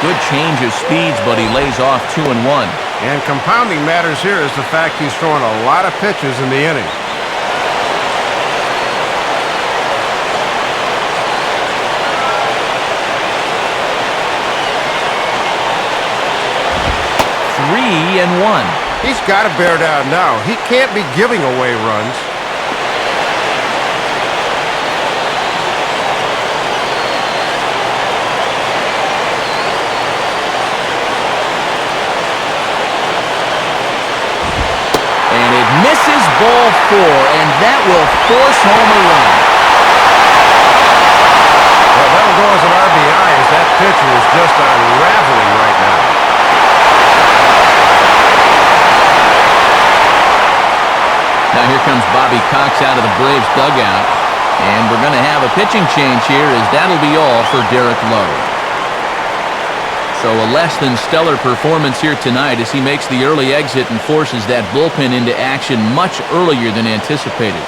Speaker 1: Good change of speeds, but he lays off 2-1.
Speaker 2: And compounding matters here is the fact he's throwing a lot of pitches in the inning. Three and 1. He's got to bear down now. He can't be giving away runs.
Speaker 1: Misses ball 4, and that will force home a run.
Speaker 2: Well, that'll go as an RBI as that pitcher is just unraveling right now.
Speaker 1: Now here comes Bobby Cox out of the Braves dugout, and we're going to have a pitching change here as that'll be all for Derek Lowe. So a less than stellar performance here tonight as he makes the early exit and forces that bullpen into action much earlier than anticipated.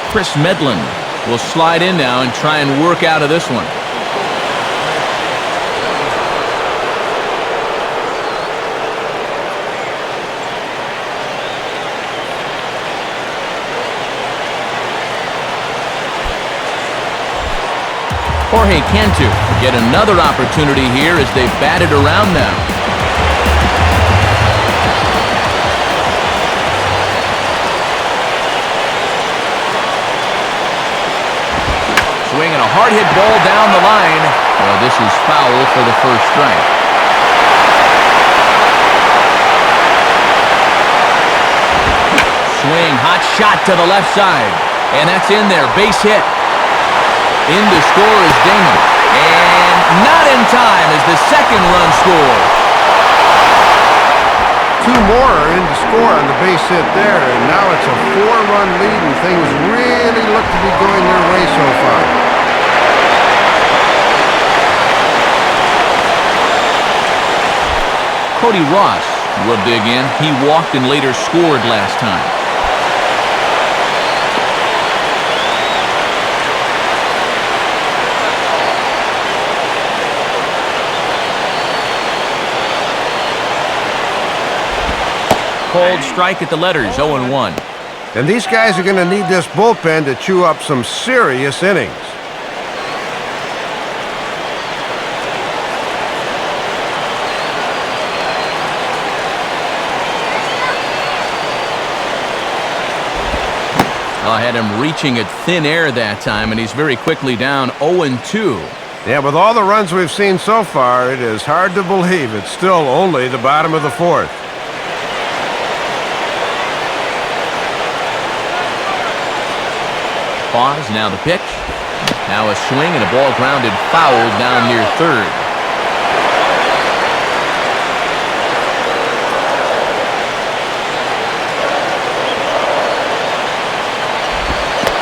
Speaker 1: Chris Medlin will slide in now and try and work out of this one. Jorge Cantu get another opportunity here as they've batted around now. Swinging a hard hit ball down the line. Well, this is foul for the first strike. Swing, hot shot to the left side. And that's in there, base hit. In to score is Damon. And not in time as the second run scores.
Speaker 2: 2 more are in to score on the base hit there, and now it's a 4-run lead, and things really look to be going their way so far.
Speaker 1: Cody Ross will dig in. He walked and later scored last time. Cold strike at the letters, 0-1.
Speaker 2: And these guys are going to need this bullpen to chew up some serious innings.
Speaker 1: I had him reaching at thin air that time, and he's very quickly down 0-2.
Speaker 2: Yeah, with all the runs we've seen so far, it is hard to believe it's still only the bottom of the 4th.
Speaker 1: Pause, now the pitch. Now a swing and a ball grounded foul down near third.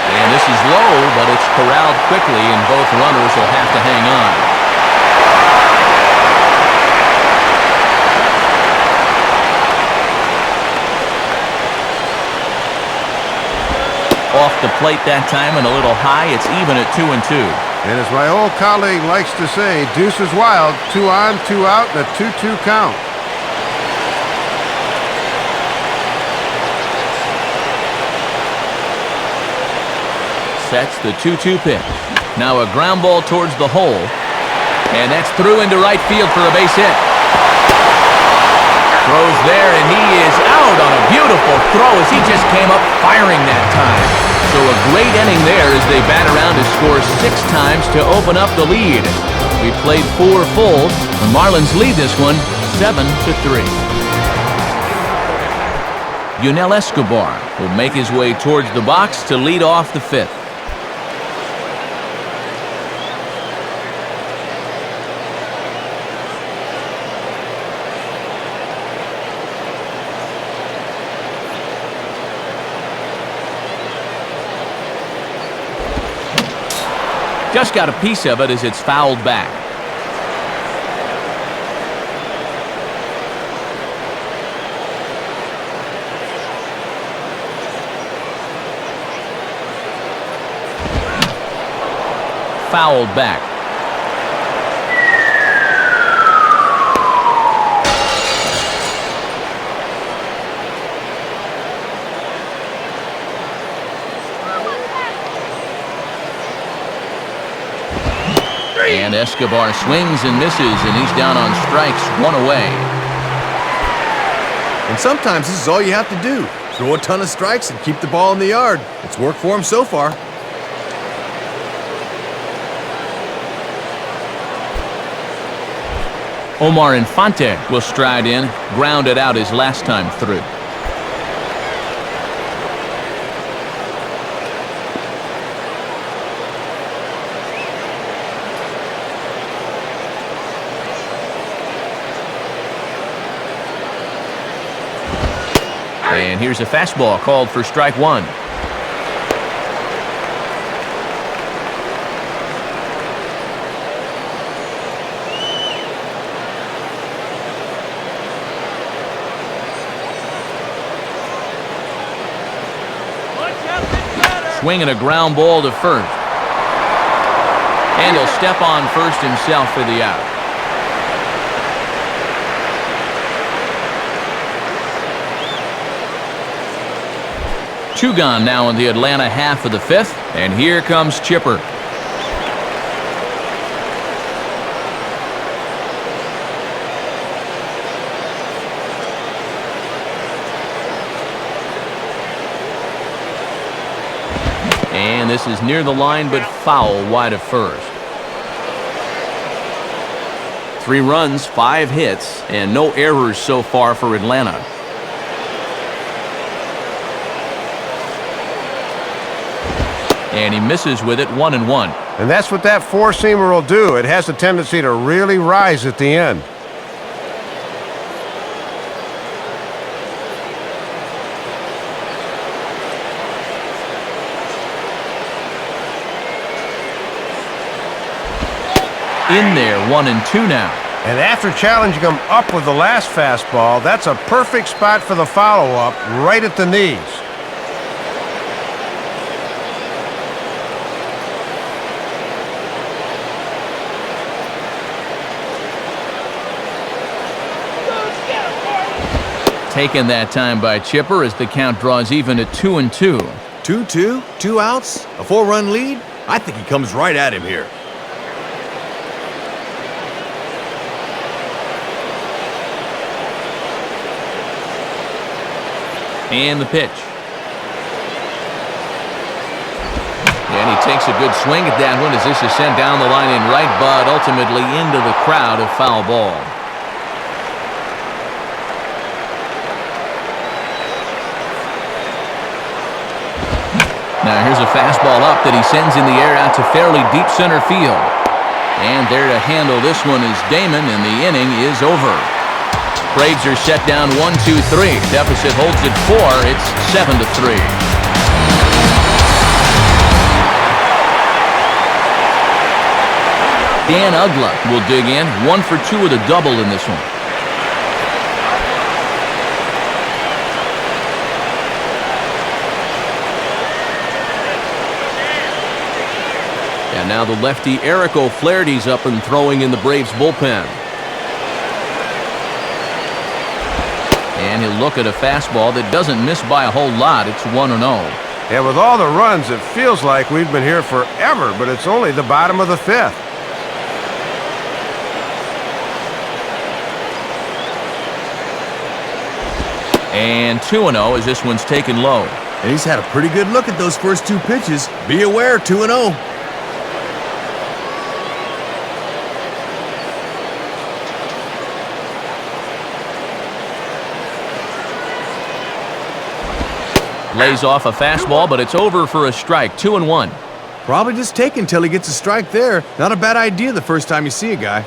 Speaker 1: And this is low, but it's corralled quickly, and both runners will have to hang on. Off the plate that time and a little high. It's even at 2-2.
Speaker 2: And as my old colleague likes to say, deuce is wild, 2 on, 2 out, and a 2-2 count.
Speaker 1: Sets the 2-2 pitch. Now a ground ball towards the hole. And that's through into right field for a base hit. Throws there, and he is out on a beautiful throw as he just came up firing that time. So a great inning there as they bat around to score 6 times to open up the lead. We played 4 full. The Marlins lead this one 7-3. Yunel Escobar will make his way towards the box to lead off the 5th. Just got a piece of it as it's fouled back. Fouled back. And Escobar swings and misses, and he's down on strikes, 1 away.
Speaker 3: And sometimes this is all you have to do. Throw a ton of strikes and keep the ball in the yard. It's worked for him so far.
Speaker 1: Omar Infante will stride in, grounded out his last time through. And here's a fastball called for strike 1. Swinging a ground ball to first. And he'll step on first himself for the out. Two gone now in the Atlanta half of the 5th, and here comes Chipper. And this is near the line, but foul wide of first. 3 runs, 5 hits, and no errors so far for Atlanta. And he misses with it, 1-1.
Speaker 2: And that's what that 4-seamer will do. It has a tendency to really rise at the end.
Speaker 1: In there, 1-2 now.
Speaker 2: And after challenging him up with the last fastball, that's a perfect spot for the follow-up, right at the knees.
Speaker 1: Taken that time by Chipper as the count draws even at 2-2.
Speaker 3: 2-2, 2 outs, a 4-run lead. I think he comes right at him here.
Speaker 1: And the pitch. And he takes a good swing at that one as this is sent down the line in right, but ultimately into the crowd, a foul ball. Now here's a fastball up that he sends in the air out to fairly deep center field. And there to handle this one is Damon, and the inning is over. Braves are set down 1-2-3. Deficit holds at 4. It's 7-3. Dan Ugla will dig in, 1 for 2 with a double in this one. now the lefty Eric O'Flaherty's up and throwing in the Braves bullpen. And he'll look at a fastball that doesn't miss by a whole lot. It's 1-0.
Speaker 2: And with all the runs, it feels like we've been here forever, but it's only the bottom of the fifth.
Speaker 1: And 2-0 as this one's taken low.
Speaker 3: And he's had a pretty good look at those first two pitches. Be aware, 2-0.
Speaker 1: Lays off a fastball, but it's over for a strike. 2-1.
Speaker 3: Probably just take until he gets a strike there. Not a bad idea the first time you see a guy.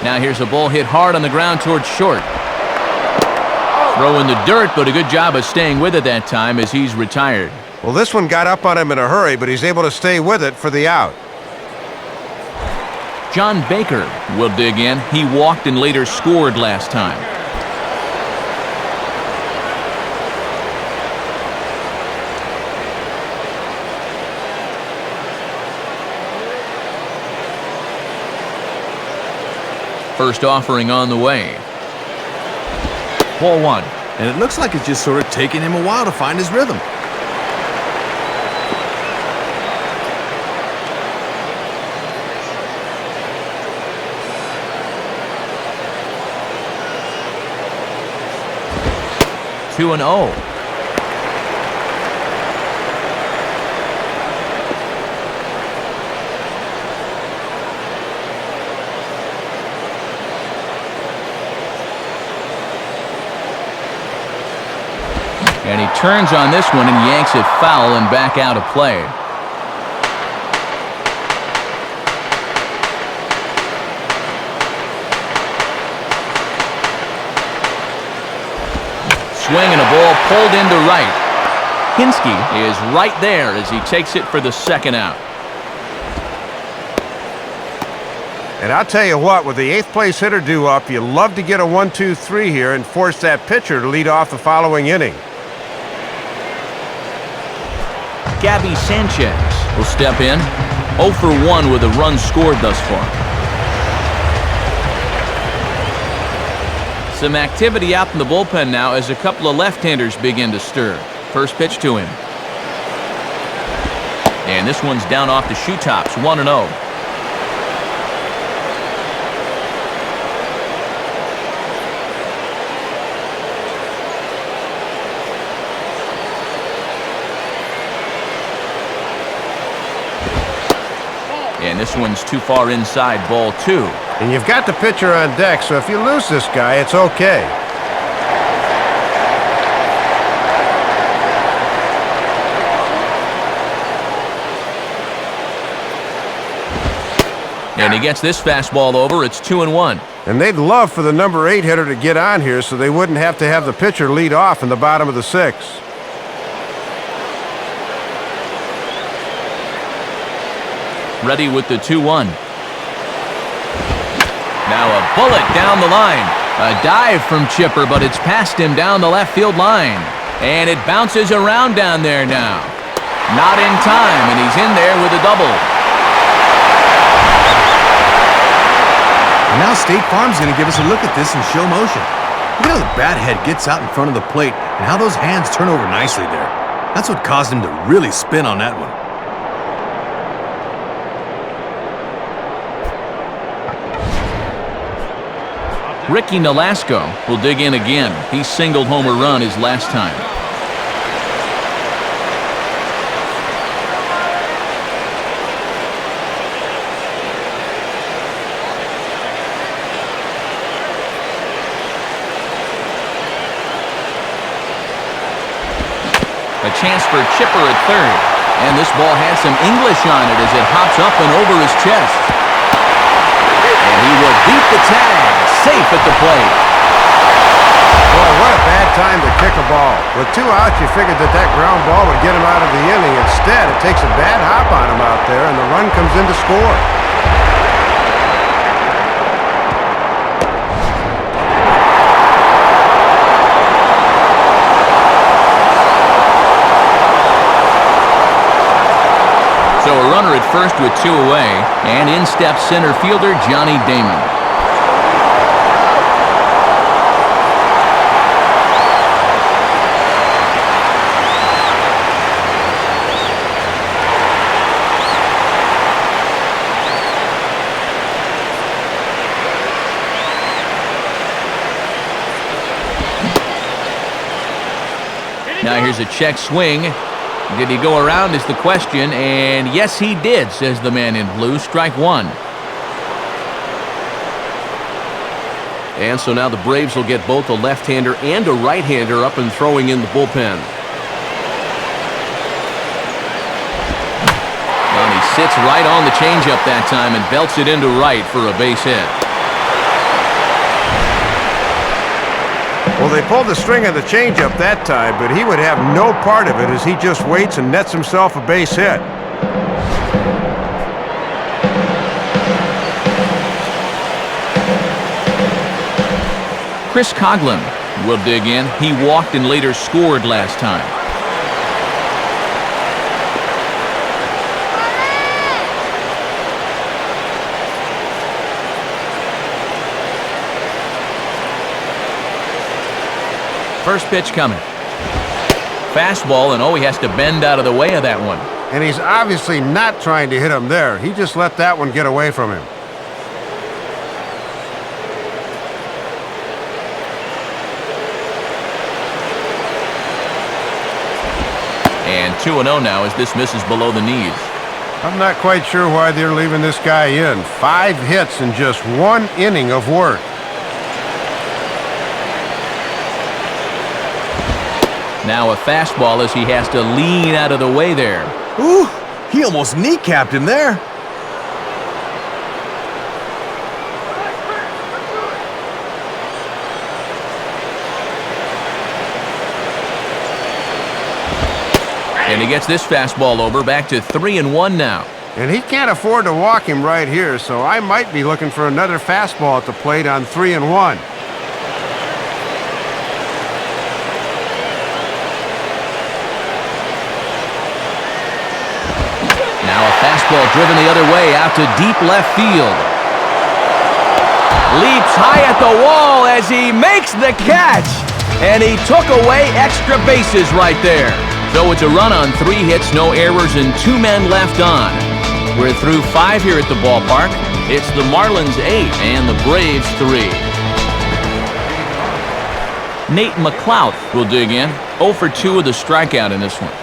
Speaker 1: Now here's a ball hit hard on the ground towards short. Throw in the dirt, but a good job of staying with it that time as he's retired.
Speaker 2: Well, this one got up on him in a hurry, but he's able to stay with it for the out.
Speaker 1: John Baker will dig in. He walked and later scored last time. First offering on the way. Ball 1.
Speaker 3: And it looks like it's just sort of taking him a while to find his rhythm.
Speaker 1: Two and 0. And he turns on this one and yanks it foul and back out of play. Swing and a ball pulled into right. Hinsky is right there as he takes it for the second out.
Speaker 2: And I'll tell you what, with the 8th place hitter due up, you love to get a 1-2-3 here and force that pitcher to lead off the following inning.
Speaker 1: Gabby Sanchez will step in. 0 for 1 with a run scored thus far. Some activity out in the bullpen now as a couple of left-handers begin to stir. First pitch to him. And this one's down off the shoe tops, 1-0. And this one's too far inside, ball 2.
Speaker 2: And you've got the pitcher on deck, so if you lose this guy, it's okay.
Speaker 1: And he gets this fastball over. It's 2-1.
Speaker 2: And they'd love for the number 8 hitter to get on here so they wouldn't have to have the pitcher lead off in the bottom of the 6th.
Speaker 1: Ready with the 2-1. Now a bullet down the line. A dive from Chipper, but it's past him down the left field line. And it bounces around down there now. Not in time, and he's in there with a double.
Speaker 3: And now State Farm's going to give us a look at this in show motion. Look at how the bat head gets out in front of the plate and how those hands turn over nicely there. That's what caused him to really spin on that one.
Speaker 1: Ricky Nolasco will dig in again. He singled home a run his last time. A chance for Chipper at third. And this ball has some English on it as it hops up and over his chest. And he will beat the tag. Safe at the plate.
Speaker 2: Boy, what a bad time to kick a ball. With 2 outs, you figured that ground ball would get him out of the inning. Instead, it takes a bad hop on him out there, and the run comes in to score.
Speaker 1: first with 2 away, and in steps center fielder Johnny Damon. Now here's a check swing. Did he go around is the question, and yes he did, says the man in blue. Strike 1. And so now the Braves will get both a left-hander and a right-hander up and throwing in the bullpen. And he sits right on the changeup that time and belts it into right for a base hit.
Speaker 2: Well, they pulled the string of the changeup that time, but he would have no part of it as he just waits and nets himself a base hit.
Speaker 1: Chris Coughlin will dig in. He walked and later scored last time. First pitch coming. Fastball, and he has to bend out of the way of that one.
Speaker 2: And he's obviously not trying to hit him there. He just let that one get away from him.
Speaker 1: And 2-0 now as this misses below the knees.
Speaker 2: I'm not quite sure why they're leaving this guy in. 5 hits in just 1 inning of work.
Speaker 1: Now a fastball as he has to lean out of the way there.
Speaker 3: Ooh, he almost kneecapped him there.
Speaker 1: And he gets this fastball over, back to 3-1 now.
Speaker 2: And he can't afford to walk him right here, so I might be looking for another fastball at the plate on 3-1.
Speaker 1: Fastball driven the other way out to deep left field. Leaps high at the wall as he makes the catch. And he took away extra bases right there. So it's a run on 3 hits, no errors, and 2 men left on. We're through 5 here at the ballpark. It's the Marlins 8 and the Braves 3. Nate McLouth will dig in. 0 for 2 with a strikeout in this one.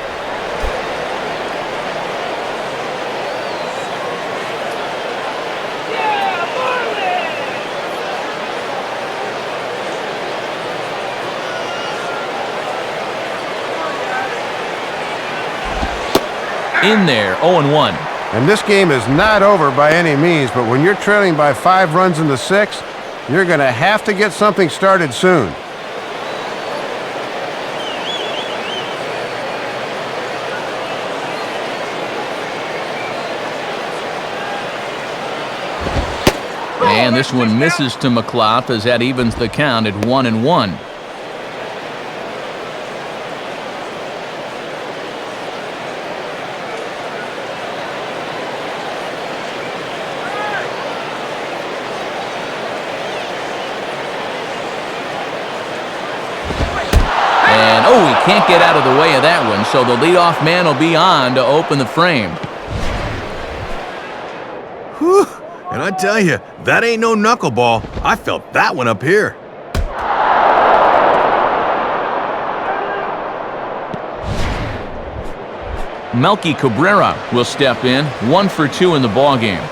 Speaker 1: In there, 0-1.
Speaker 2: And this game is not over by any means, but when you're trailing by 5 runs in the 6th, you're going to have to get something started soon.
Speaker 1: And this one misses to McLouth as that evens the count at 1-1. Can't get out of the way of that one, so the leadoff man will be on to open the frame.
Speaker 3: Whew. And I tell you, that ain't no knuckleball. I felt that one up here.
Speaker 1: Melky Cabrera will step in, 1 for 2 in the ballgame.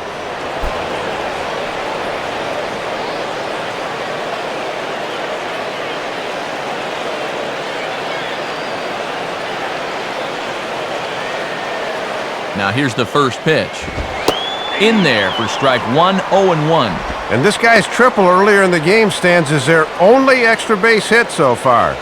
Speaker 1: Now here's the first pitch. In there for strike 1, 0-1.
Speaker 2: And this guy's triple earlier in the game stands as their only extra base hit so far.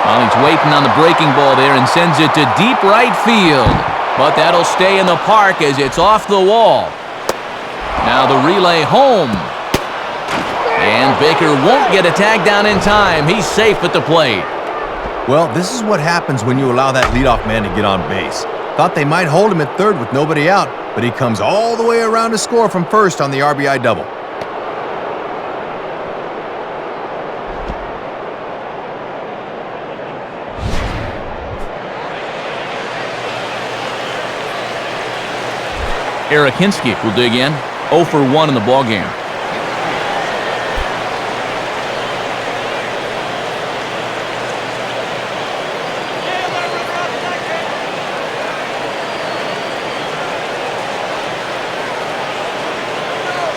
Speaker 1: Well, he's waiting on the breaking ball there and sends it to deep right field. But that'll stay in the park as it's off the wall. Now the relay home. And Baker won't get a tag down in time. He's safe at the plate.
Speaker 3: Well, this is what happens when you allow that leadoff man to get on base. Thought they might hold him at third with nobody out, but he comes all the way around to score from first on the RBI double.
Speaker 1: Eric Hinsky will dig in. 0 for 1 in the ballgame.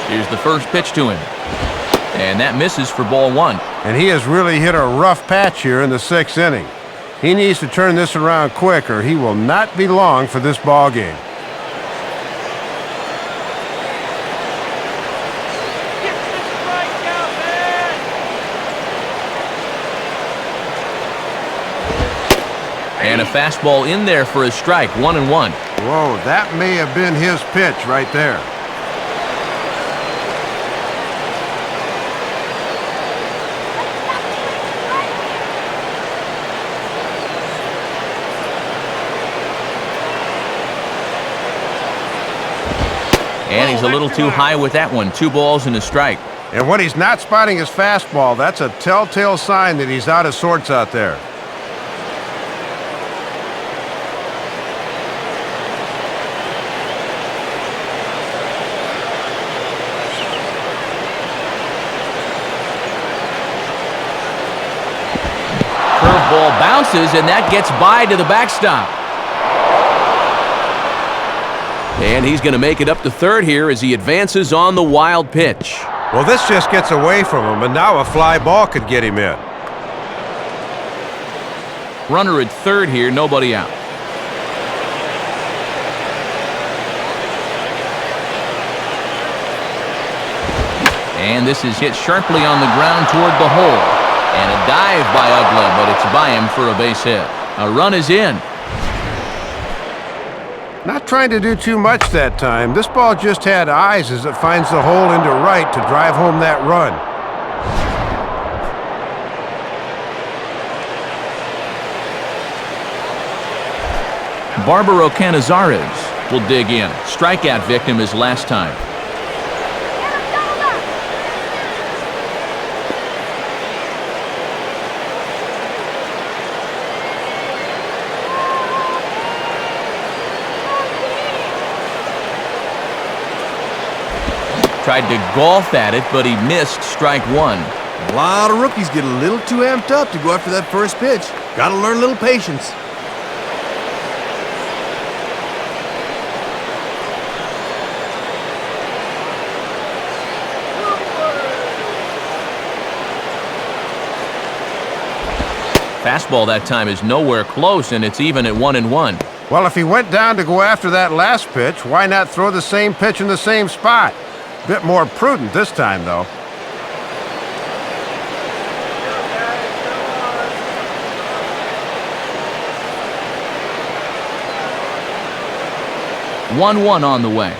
Speaker 1: Here's the first pitch to him. And that misses for ball 1.
Speaker 2: And he has really hit a rough patch here in the 6th inning. He needs to turn this around quick or he will not be long for this ball game.
Speaker 1: And a fastball in there for a strike, 1-1.
Speaker 2: Whoa, that may have been his pitch right there.
Speaker 1: And he's a little too high with that one. 2 balls and a strike.
Speaker 2: And when he's not spotting his fastball, that's a telltale sign that he's out of sorts out there.
Speaker 1: Curveball bounces, and that gets by to the backstop. And he's going to make it up to third here as he advances on the wild pitch.
Speaker 2: Well, this just gets away from him, and now a fly ball could get him in.
Speaker 1: Runner at third here, nobody out. And this is hit sharply on the ground toward the hole. And a dive by Ugla, but it's by him for a base hit. A run is in.
Speaker 2: Not trying to do too much that time. This ball just had eyes as it finds the hole into right to drive home that run.
Speaker 1: Barbaro Canizares will dig in. Strikeout victim his last time. Tried to golf at it, but he missed strike 1.
Speaker 3: A lot of rookies get a little too amped up to go after that first pitch. Got to learn a little patience.
Speaker 1: Fastball that time is nowhere close, and it's even at 1-1.
Speaker 2: Well, if he went down to go after that last pitch, why not throw the same pitch in the same spot? Bit more prudent this time, though.
Speaker 1: One on the way.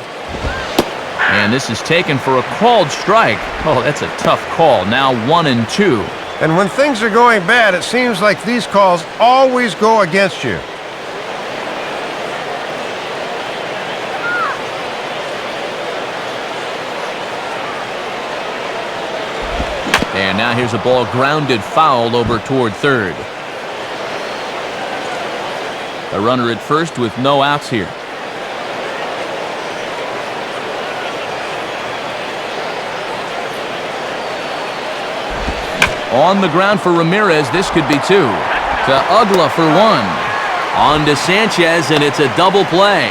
Speaker 1: And this is taken for a called strike. Oh, that's a tough call. Now 1-2.
Speaker 2: And when things are going bad, it seems like these calls always go against you.
Speaker 1: And now here's a ball grounded foul over toward third. A runner at first with no outs here. On the ground for Ramirez, this could be 2. To Ugla for 1. On to Sanchez, and it's a double play.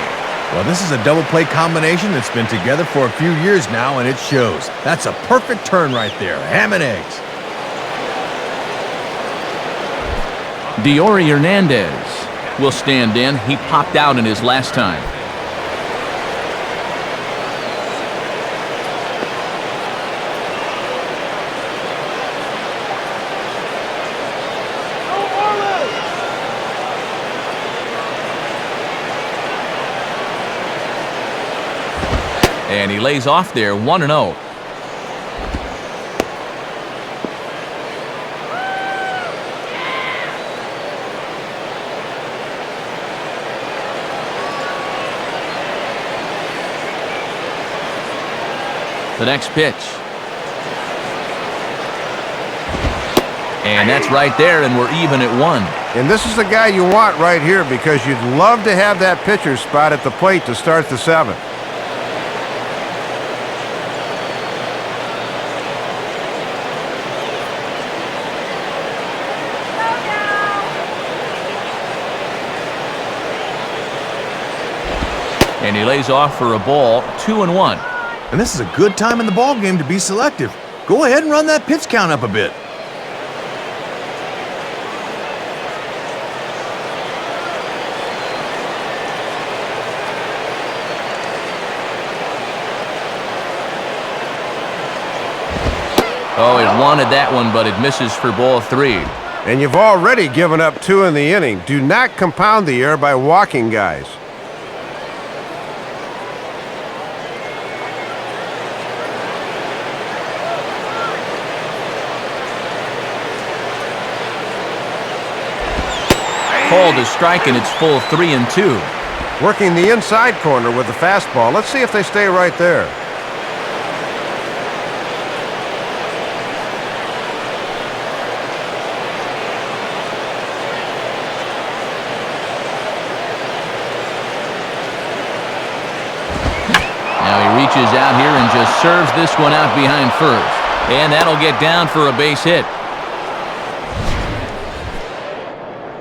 Speaker 3: Well, this is a double play combination that's been together for a few years now, and it shows. That's a perfect turn right there. Ham and eggs.
Speaker 1: Diori Hernandez will stand in. He popped out in his last time. And he lays off there, 1-0. The next pitch. And that's right there, and we're even at 1.
Speaker 2: And this is the guy you want right here because you'd love to have that pitcher spot at the plate to start the 7th.
Speaker 1: And he lays off for a ball, 2-1.
Speaker 3: And this is a good time in the ball game to be selective. Go ahead and run that pitch count up a bit.
Speaker 1: Oh, it wanted that one, but it misses for ball 3.
Speaker 2: And you've already given up 2 in the inning. Do not compound the error by walking guys.
Speaker 1: Called a strike, and it's full 3-2.
Speaker 2: Working the inside corner with the fastball. Let's see if they stay right there.
Speaker 1: Now he reaches out here and just serves this one out behind first. And that'll get down for a base hit.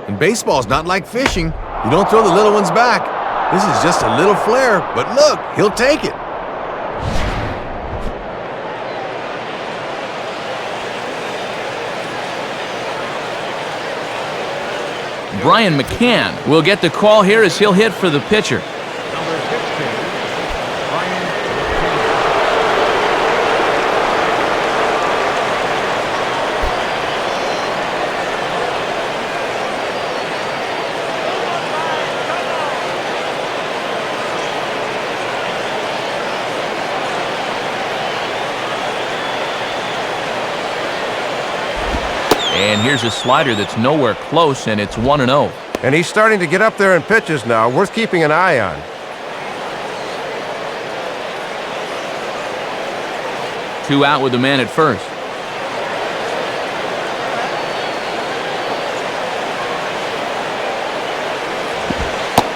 Speaker 3: And baseball's not like fishing. You don't throw the little ones back. This is just a little flare, but look, he'll take it.
Speaker 1: Brian McCann will get the call here as he'll hit for the pitcher. And here's a slider that's nowhere close, and it's 1-0.
Speaker 2: And he's starting to get up there in pitches now, worth keeping an eye on.
Speaker 1: Two out with the man at first.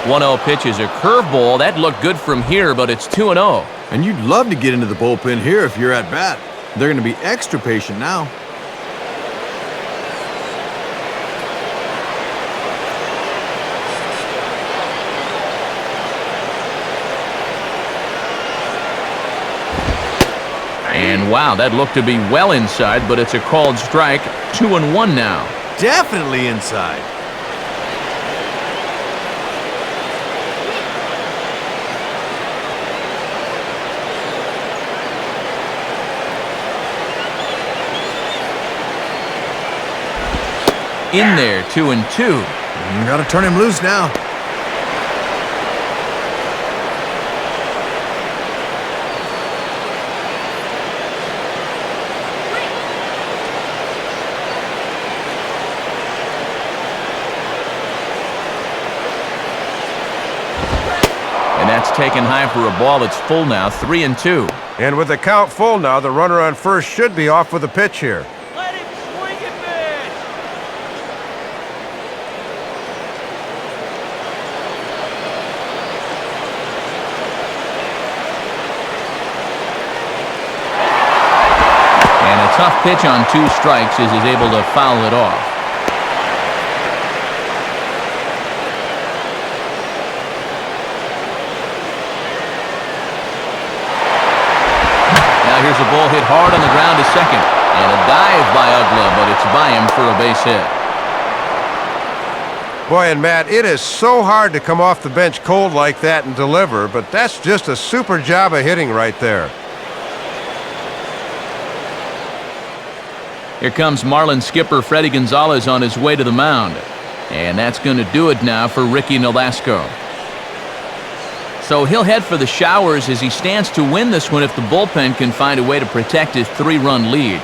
Speaker 1: One-0 pitch is a curveball. That looked good from here, but it's 2-0.
Speaker 3: And you'd love to get into the bullpen here if you're at bat. They're going to be extra patient now.
Speaker 1: And wow, that looked to be well inside, but it's a called strike. 2-1 now.
Speaker 3: Definitely inside.
Speaker 1: In there, 2-2.
Speaker 3: You got to turn him loose now.
Speaker 1: And that's taken high for a ball. It's full now, 3-2.
Speaker 2: And with the count full now, the runner on first should be off with a pitch here.
Speaker 4: Let him swing it, man.
Speaker 1: And a tough pitch on 2 strikes as he's able to foul it off. Here's a ball hit hard on the ground to second. And a dive by Ugla, but it's by him for a base hit.
Speaker 2: Boy, and Matt, it is so hard to come off the bench cold like that and deliver, but that's just a super job of hitting right there.
Speaker 1: Here comes Marlins skipper Freddie Gonzalez on his way to the mound. And that's going to do it now for Ricky Nolasco. So he'll head for the showers as he stands to win this one if the bullpen can find a way to protect his 3-run lead.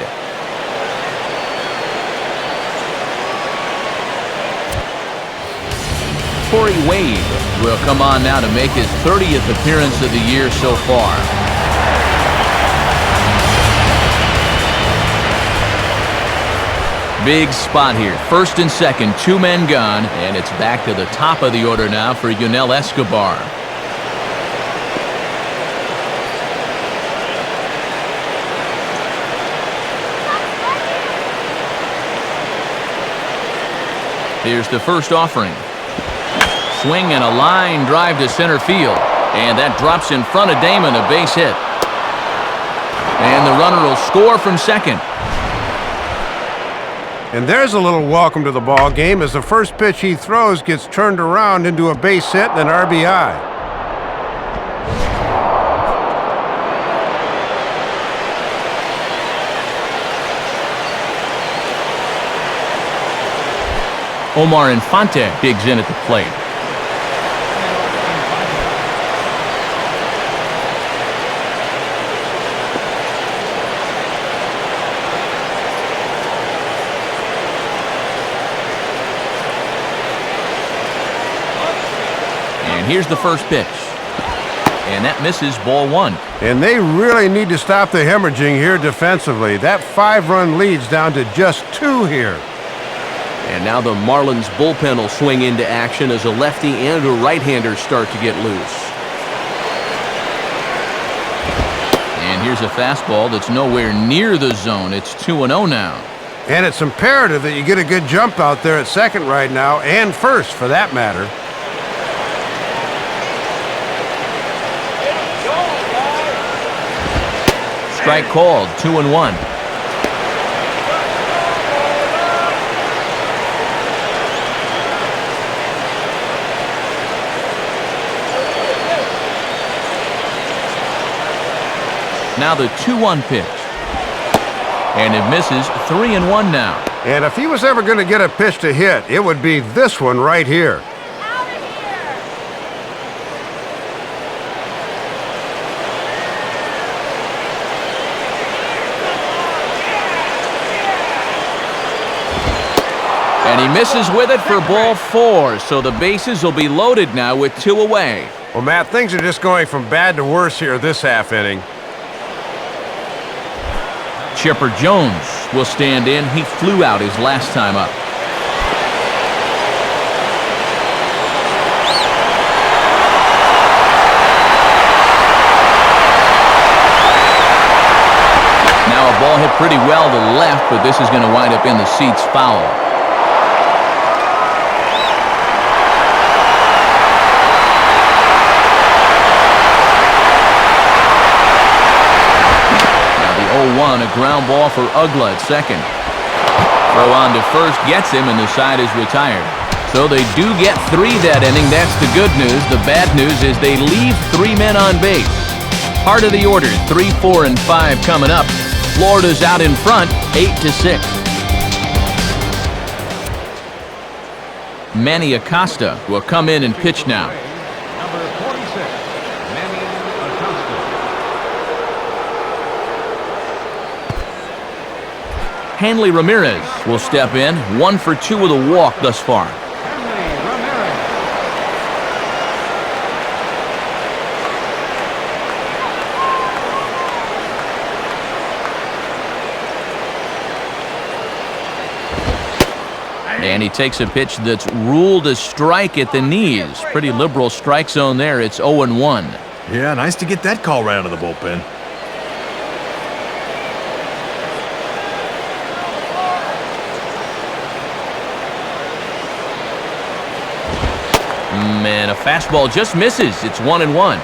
Speaker 1: Corey Wade will come on now to make his 30th appearance of the year so far. Big spot here. First and second, 2 men gone, and it's back to the top of the order now for Yunel Escobar. Here's the first offering. Swing and a line drive to center field, and that drops in front of Damon, a base hit. And the runner will score from second.
Speaker 2: And there's a little welcome to the ball game as the first pitch he throws gets turned around into a base hit and an RBI.
Speaker 1: Omar Infante digs in at the plate. Here's the first pitch. And that misses, ball 1.
Speaker 2: And they really need to stop the hemorrhaging here defensively. That 5-run lead's down to just 2 here.
Speaker 1: And now the Marlins bullpen will swing into action as a lefty and a right-hander start to get loose. And here's a fastball that's nowhere near the zone. It's 2-0 now.
Speaker 2: And it's imperative that you get a good jump out there at second right now, and first for that matter.
Speaker 1: Strike called, 2-1. Now the 2-1 pitch. And it misses, 3-1 now.
Speaker 2: And if he was ever going to get a pitch to hit, it would be this one right here.
Speaker 1: And he misses with it for ball 4, so the bases will be loaded now with 2 away.
Speaker 2: Well, Matt, things are just going from bad to worse here this half inning.
Speaker 1: Chipper Jones will stand in. He flew out his last time up. Now a ball hit pretty well to left, but this is going to wind up in the seats foul. A ground ball for Ugla at second. Throw on to first gets him, and the side is retired. So they do get 3 that inning. That's the good news. The bad news is they leave 3 men on base. Heart of the order, 3, 4, and 5 coming up. Florida's out in front, 8-6. Manny Acosta will come in and pitch now. Hanley Ramirez will step in, 1 for 2 with a walk thus far. And he takes a pitch that's ruled a strike at the knees. Pretty liberal strike zone there. It's 0-1.
Speaker 3: Yeah, nice to get that call right out of the bullpen.
Speaker 1: And a fastball just misses. It's 1-1.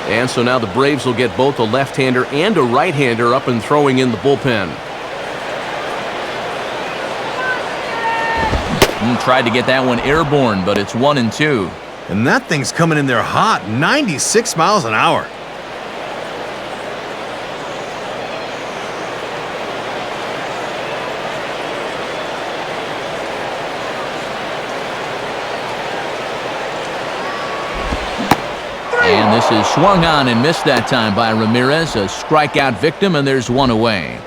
Speaker 1: And so now the Braves will get both a left-hander and a right-hander up and throwing in the bullpen. Tried to get that one airborne, but it's 1-2.
Speaker 3: And that thing's coming in there hot, 96 miles an hour.
Speaker 1: And this is swung on and missed that time by Ramirez. A strikeout victim, and there's 1 away.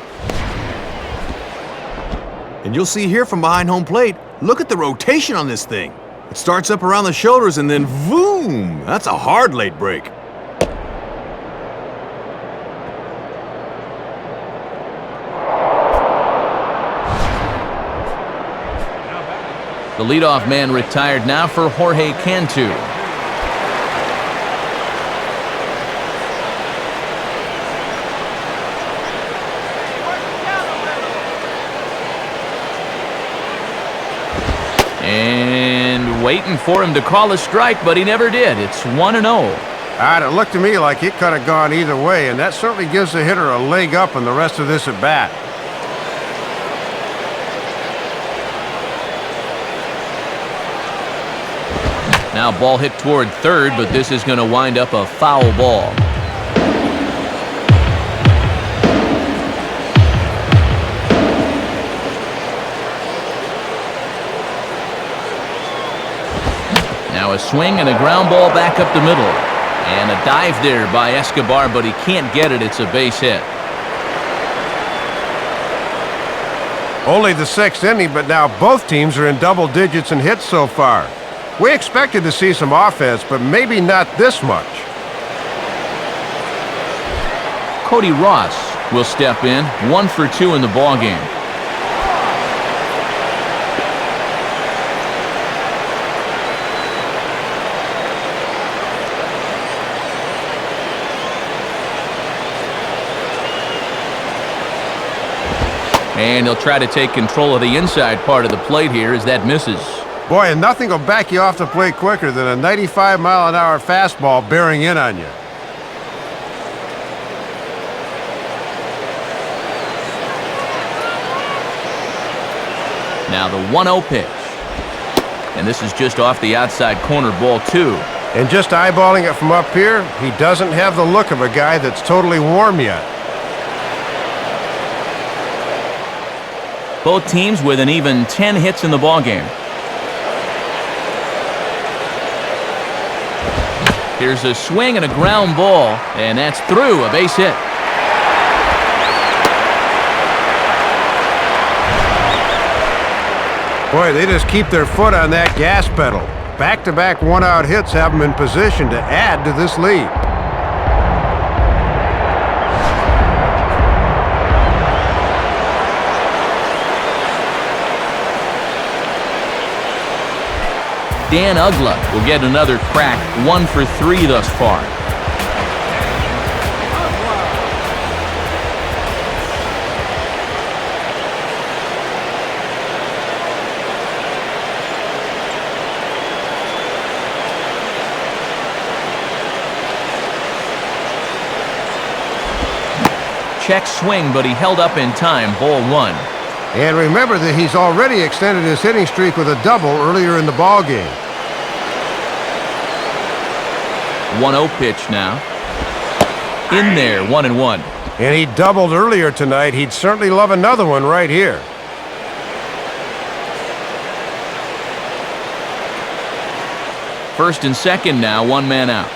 Speaker 3: And you'll see here from behind home plate, look at the rotation on this thing. It starts up around the shoulders and then boom! That's a hard late break.
Speaker 1: The leadoff man retired now for Jorge Cantu. And waiting for him to call a strike, but he never did. It's 1-0.
Speaker 2: It looked to me like it could have gone either way, and that certainly gives the hitter a leg up in the rest of this at-bat.
Speaker 1: Now ball hit toward third, but this is going to wind up a foul ball. Now a swing and a ground ball back up the middle. And a dive there by Escobar, but he can't get it. It's a base hit.
Speaker 2: Only the 6th inning, but now both teams are in double digits in hits so far. We expected to see some offense, but maybe not this much.
Speaker 1: Cody Ross will step in, 1 for 2 in the ballgame. And he'll try to take control of the inside part of the plate here as that misses.
Speaker 2: Boy, and nothing will back you off the plate quicker than a 95-mile-an-hour fastball bearing in on you.
Speaker 1: Now the 1-0 pitch. And this is just off the outside corner, ball 2.
Speaker 2: And just eyeballing it from up here, he doesn't have the look of a guy that's totally warm yet.
Speaker 1: Both teams with an even 10 hits in the ballgame. Here's a swing and a ground ball, and that's through, a base hit.
Speaker 2: Boy, they just keep their foot on that gas pedal. Back-to-back one-out hits have them in position to add to this lead.
Speaker 1: Dan Uggla will get another crack, 1 for 3 thus far. Check swing, but he held up in time, ball 1.
Speaker 2: And remember that he's already extended his hitting streak with a double earlier in the ballgame.
Speaker 1: 1-0 pitch now. In there, 1-1.
Speaker 2: And he doubled earlier tonight. He'd certainly love another one right here.
Speaker 1: First and second now, 1 man out.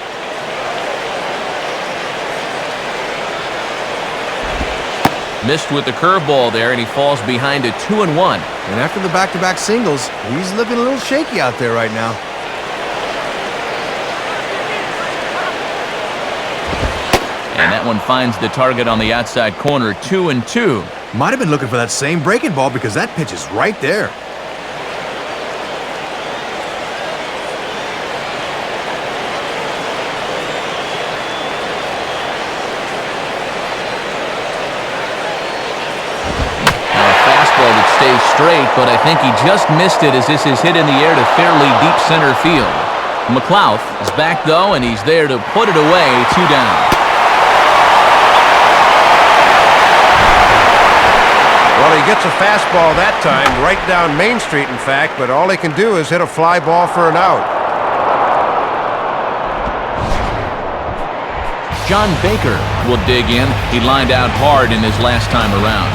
Speaker 1: Missed with the curveball there, and he falls behind a 2-1.
Speaker 3: And after the back-to-back singles, he's looking a little shaky out there right now.
Speaker 1: And that one finds the target on the outside corner, 2-2.
Speaker 3: Might have been looking for that same breaking ball because that pitch is right there.
Speaker 1: Now a fastball that stays straight, but I think he just missed it as this is hit in the air to fairly deep center field. McLeod is back though, and he's there to put it away, 2 down.
Speaker 2: Well, he gets a fastball that time, right down Main Street, in fact, but all he can do is hit a fly ball for an out.
Speaker 1: John Baker will dig in. He lined out hard in his last time around.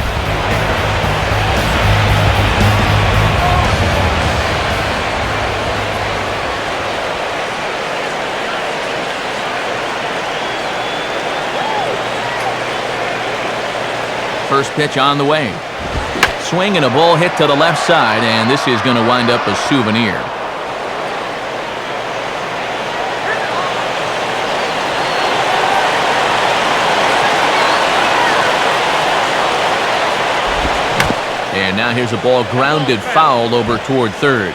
Speaker 1: First pitch on the way. Swing and a ball hit to the left side, and this is going to wind up a souvenir. And now here's a ball grounded foul over toward third.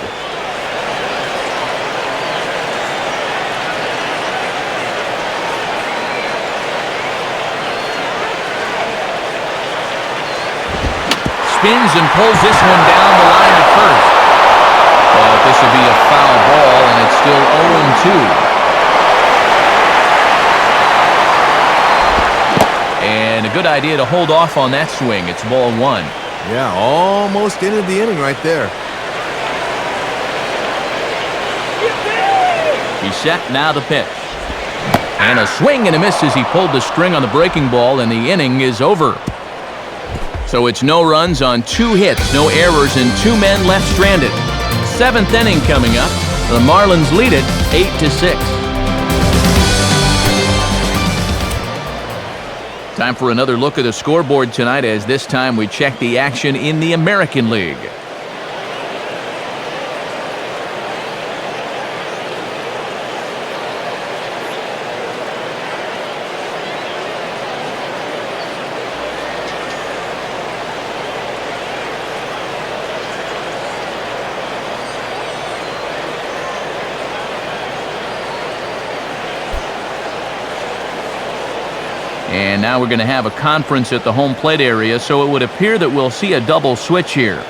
Speaker 1: spins and pulls this one down the line at first. But this would be a foul ball, and it's still 0-2. And a good idea to hold off on that swing. It's ball 1.
Speaker 3: Yeah, almost ended the inning right there.
Speaker 1: He's set, now the pitch. And a swing and a miss as he pulled the string on the breaking ball, and the inning is over. So it's no runs on 2 hits, no errors, and 2 men left stranded. 7th inning coming up. The Marlins lead it 8-6. Time for another look at the scoreboard tonight, as this time we check the action in the American League. And now we're going to have a conference at the home plate area, so it would appear that we'll see a double switch here.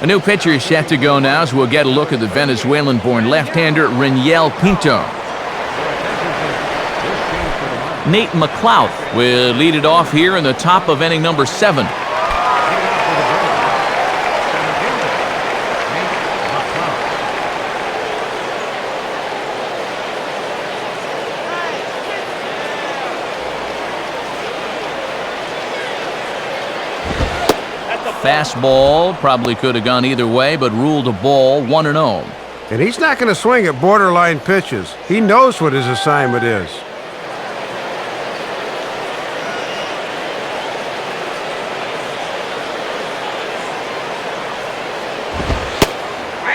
Speaker 1: A new pitcher is set to go now, so we'll get a look at the Venezuelan-born left-hander Reniel Pinto. Nate McLouth will lead it off here in the top of inning number 7. Fastball probably could have gone either way, but ruled a ball, 1-0.
Speaker 2: And he's not going to swing at borderline pitches. He knows what his assignment is.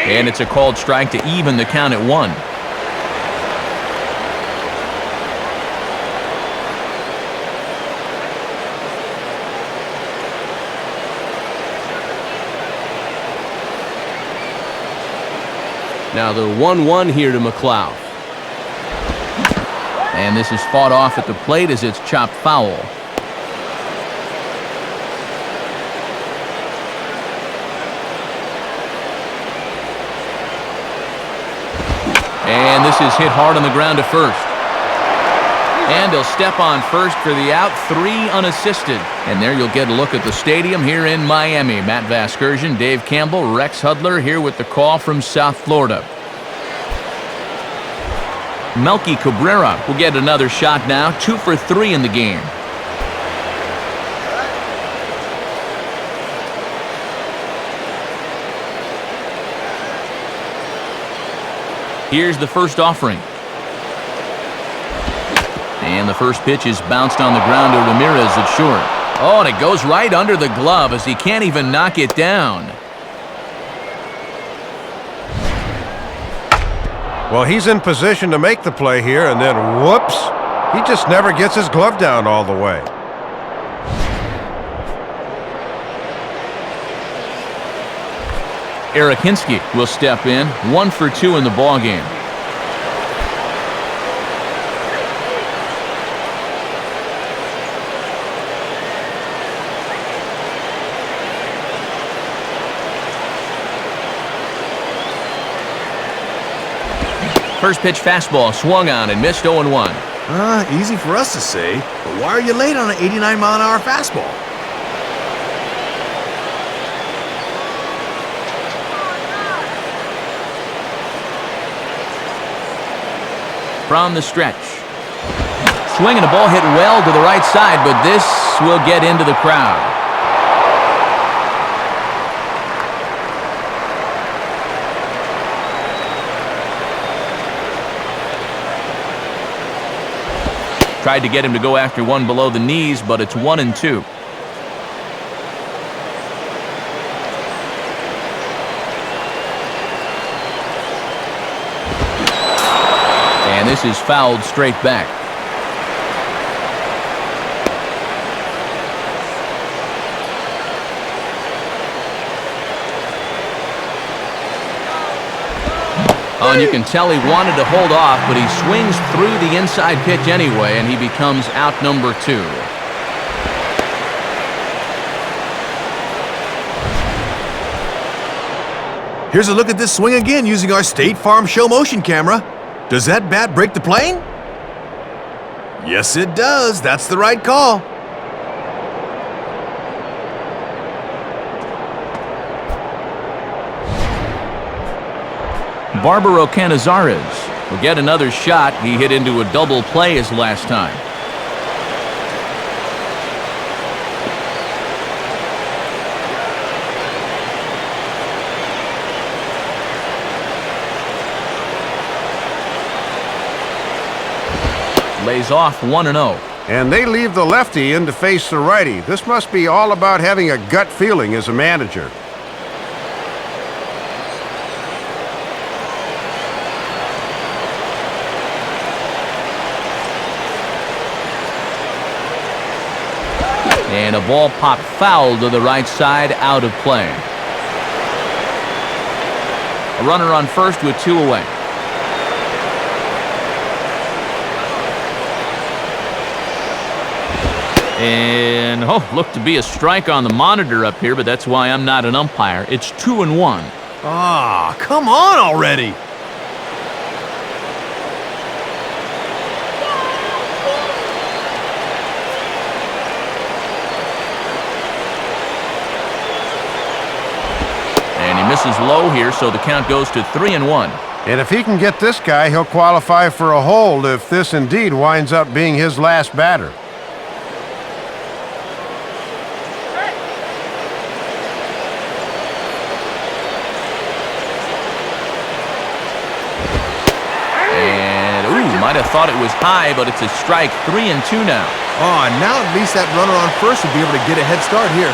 Speaker 1: And it's a called strike to even the count at 1. Now the 1-1 here to McLouth. And this is fought off at the plate as it's chopped foul. And this is hit hard on the ground to first. And he'll step on first for the out, 3 unassisted. And there you'll get a look at the stadium here in Miami. Matt Vasgersian, Dave Campbell, Rex Hudler here with the call from South Florida. Melky Cabrera will get another shot now, 2 for 3 in the game. Here's the first offering. And the first pitch is bounced on the ground to Ramirez at short. Oh, and it goes right under the glove as he can't even knock it down.
Speaker 2: Well, he's in position to make the play here, and then whoops, he just never gets his glove down all the way.
Speaker 1: Eric Hinsky will step in, 1 for 2 in the ballgame. First pitch fastball swung on and missed 0-1.
Speaker 3: Easy for us to say, but why are you late on an 89-mile-an-hour fastball?
Speaker 1: From the stretch. Swing and a ball hit well to the right side, but this will get into the crowd. Tried to get him to go after one below the knees, but it's 1-2. And this is fouled straight back. Oh, and you can tell he wanted to hold off, but he swings through the inside pitch anyway, and he becomes out number 2.
Speaker 3: Here's a look at this swing again using our State Farm show motion camera. Does that bat break the plane? Yes, it does. That's the right call.
Speaker 1: Barbaro Canizares will get another shot. He hit into a double play his last time. Lays off 1-0.
Speaker 2: And they leave the lefty in to face the righty. This must be all about having a gut feeling as a manager.
Speaker 1: And a ball popped foul to the right side, out of play. A runner on first with 2 away. And, looked to be a strike on the monitor up here, but that's why I'm not an umpire. It's 2-1.
Speaker 3: Ah, come on already.
Speaker 1: And he misses low here, so the count goes to 3-1.
Speaker 2: And if he can get this guy, he'll qualify for a hold if this indeed winds up being his last batter.
Speaker 1: Might have thought it was high, but it's a strike. 3-2 now.
Speaker 3: Oh, and now at least that runner on first will be able to get a head start here.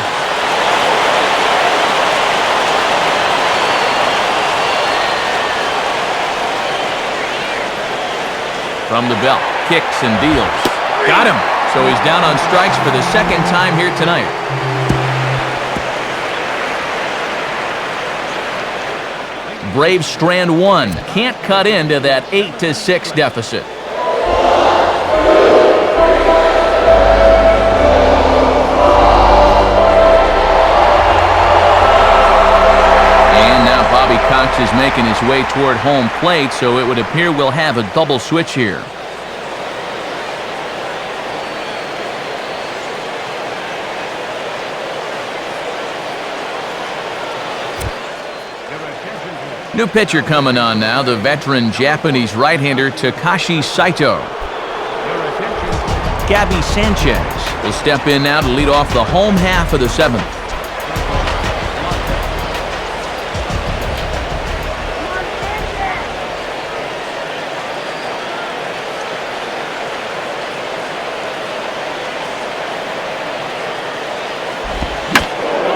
Speaker 1: From the belt, kicks and deals. Got him. So he's down on strikes for the second time here tonight. Braves strand 1. Can't cut into that 8-6 deficit. And now Bobby Cox is making his way toward home plate, so it would appear we'll have a double switch here. New pitcher coming on now, the veteran Japanese right-hander Takashi Saito. Gabby Sanchez will step in now to lead off the home half of the 7th.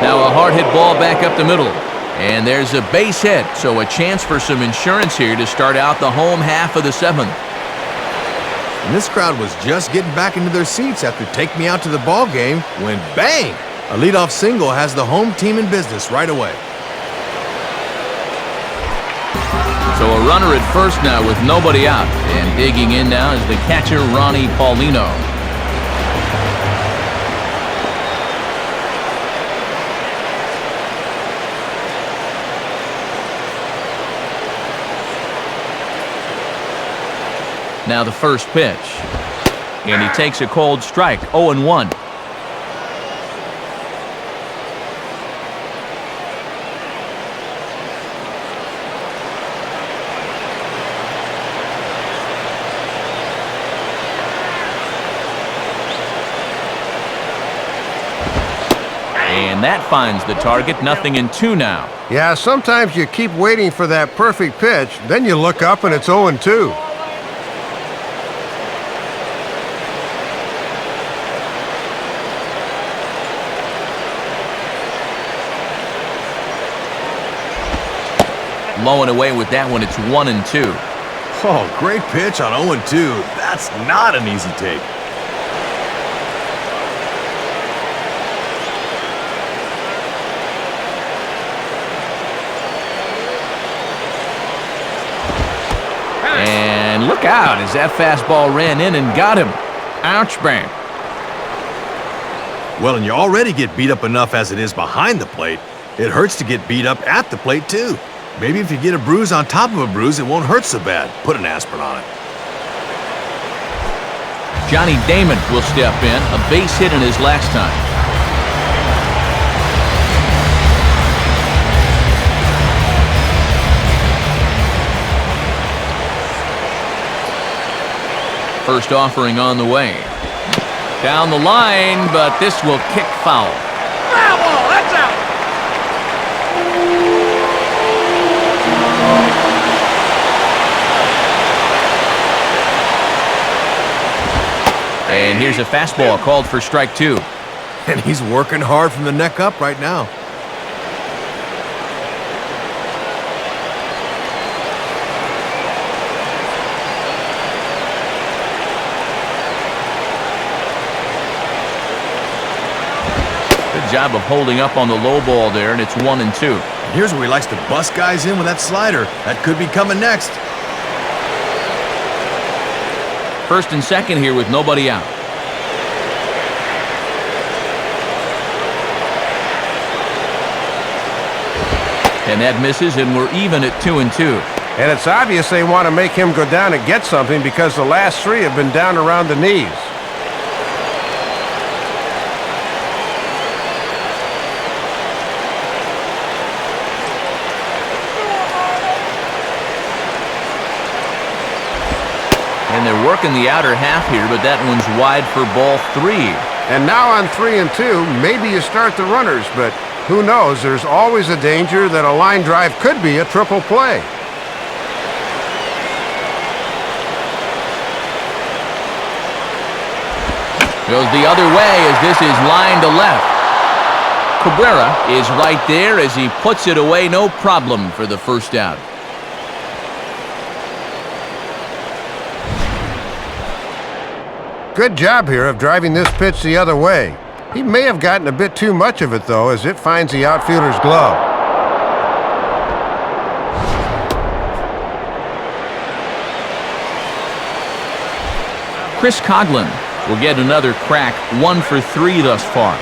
Speaker 1: Now a hard hit ball back up the middle. And there's a base hit, so a chance for some insurance here to start out the home half of the 7th.
Speaker 3: And this crowd was just getting back into their seats after Take Me Out to the Ball game when, bang, a leadoff single has the home team in business right away.
Speaker 1: So a runner at first now with nobody out. And digging in now is the catcher, Ronnie Paulino. Now the first pitch. And he takes a cold strike, 0-1. And that finds the target, 0-2 now.
Speaker 2: Yeah, sometimes you keep waiting for that perfect pitch, then you look up and it's 0-2.
Speaker 1: Low and away with that one, it's 1-2.
Speaker 3: Oh, great pitch on 0-2. That's not an easy take.
Speaker 1: And look out as that fastball ran in and got him. Ouch, bang.
Speaker 3: Well, and you already get beat up enough as it is behind the plate. It hurts to get beat up at the plate, too. Maybe if you get a bruise on top of a bruise, it won't hurt so bad. Put an aspirin on it.
Speaker 1: Johnny Damon will step in, a base hit in his last time. First offering on the way. Down the line, but this will kick foul.
Speaker 4: Foul ball, that's out.
Speaker 1: And here's a fastball called for strike two.
Speaker 3: And he's working hard from the neck up right now.
Speaker 1: Good job of holding up on the low ball there, and it's 1-2.
Speaker 3: And here's where he likes to bust guys in with that slider. That could be coming next.
Speaker 1: First and second here with nobody out. And that misses, and we're even at 2-2.
Speaker 2: And it's obvious they want to make him go down and get something because the last three have been down around the knees.
Speaker 1: And they're working the outer half here, but that one's wide for ball three.
Speaker 2: And now on 3-2, maybe you start the runners, but who knows? There's always a danger that a line drive could be a triple play.
Speaker 1: Goes the other way as this is line to left. Cabrera is right there as he puts it away, no problem for the first out.
Speaker 2: Good job here of driving this pitch the other way. He may have gotten a bit too much of it, though, as it finds the outfielder's glove.
Speaker 1: Chris Coghlan will get another crack, 1 for 3 thus far.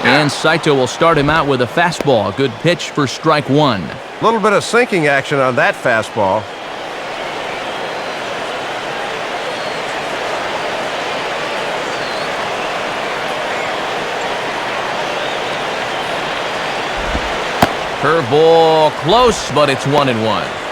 Speaker 1: And Saito will start him out with a fastball. A good pitch for strike one.
Speaker 2: A little bit of sinking action on that fastball.
Speaker 1: Curveball close, but it's 1-1.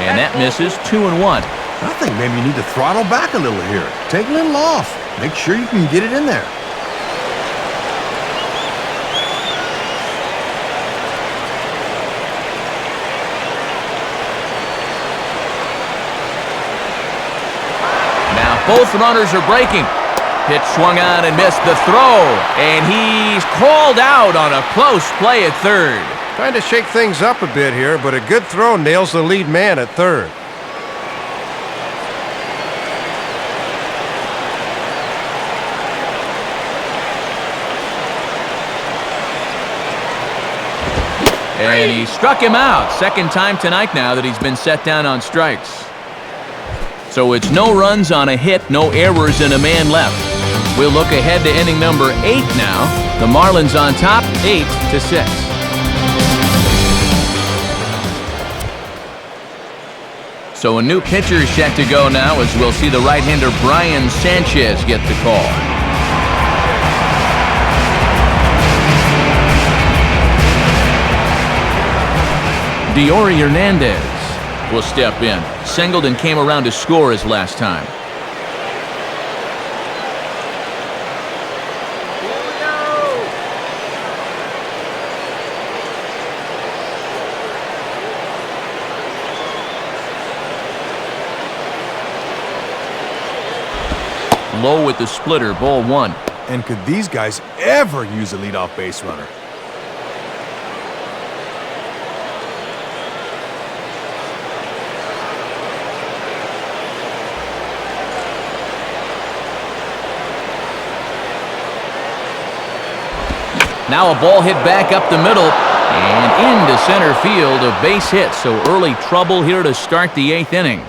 Speaker 1: And that misses, 2-1.
Speaker 3: I think maybe you need to throttle back a little here. Take a little off. Make sure you can get it in there.
Speaker 1: Now both runners are breaking. Pitch swung on and missed the throw. And he's called out on a close play at third.
Speaker 2: Trying to shake things up a bit here, but a good throw nails the lead man at third.
Speaker 1: And he struck him out. Second time tonight now that he's been set down on strikes. So it's no runs on a hit, no errors, and a man left. We'll look ahead to inning number 8 now. The Marlins on top, 8-6. So a new pitcher is set to go now as we'll see the right-hander Brian Sanchez get the call. Diori Hernandez will step in. Singled and came around to score his last time. Low with the splitter, ball one.
Speaker 3: And could these guys ever use a leadoff base runner?
Speaker 1: Now a ball hit back up the middle and into center field, a base hit. So early trouble here to start the 8th inning.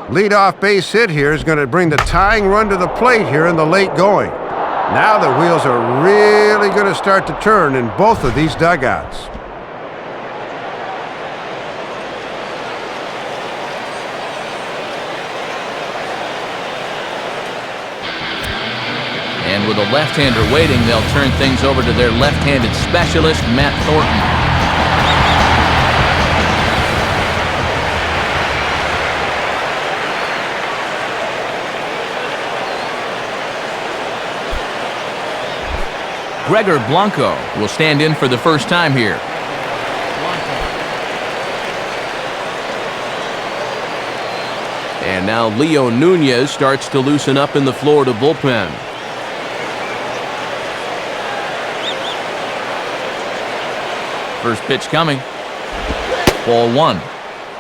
Speaker 2: Leadoff base hit here is going to bring the tying run to the plate here in the late going. Now the wheels are really going to start to turn in both of these dugouts.
Speaker 1: And with a left-hander waiting, they'll turn things over to their left-handed specialist, Matt Thornton. Gregor Blanco will stand in for the first time here. And now Leo Nunez starts to loosen up in the Florida bullpen. First pitch coming. Ball one.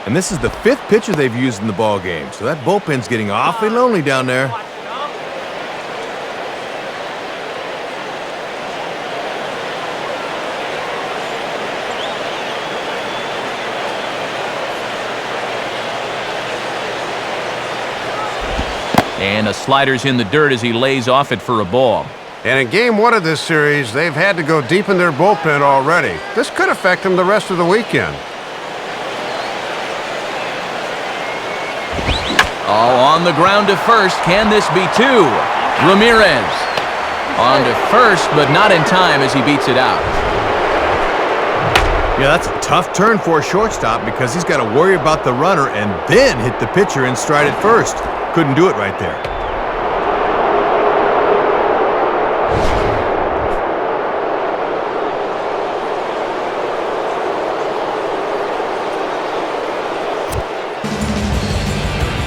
Speaker 3: And this is the 5th pitcher they've used in the ball game, so that bullpen's getting awfully lonely down there.
Speaker 1: And a slider's in the dirt as he lays off it for a ball.
Speaker 2: And in game 1 of this series, they've had to go deep in their bullpen already. This could affect them the rest of the weekend.
Speaker 1: Oh, on the ground to first. Can this be 2? Ramirez on to first, but not in time as he beats it out.
Speaker 3: Yeah, that's a tough turn for a shortstop because he's got to worry about the runner and then hit the pitcher in stride at first. Couldn't do it right there.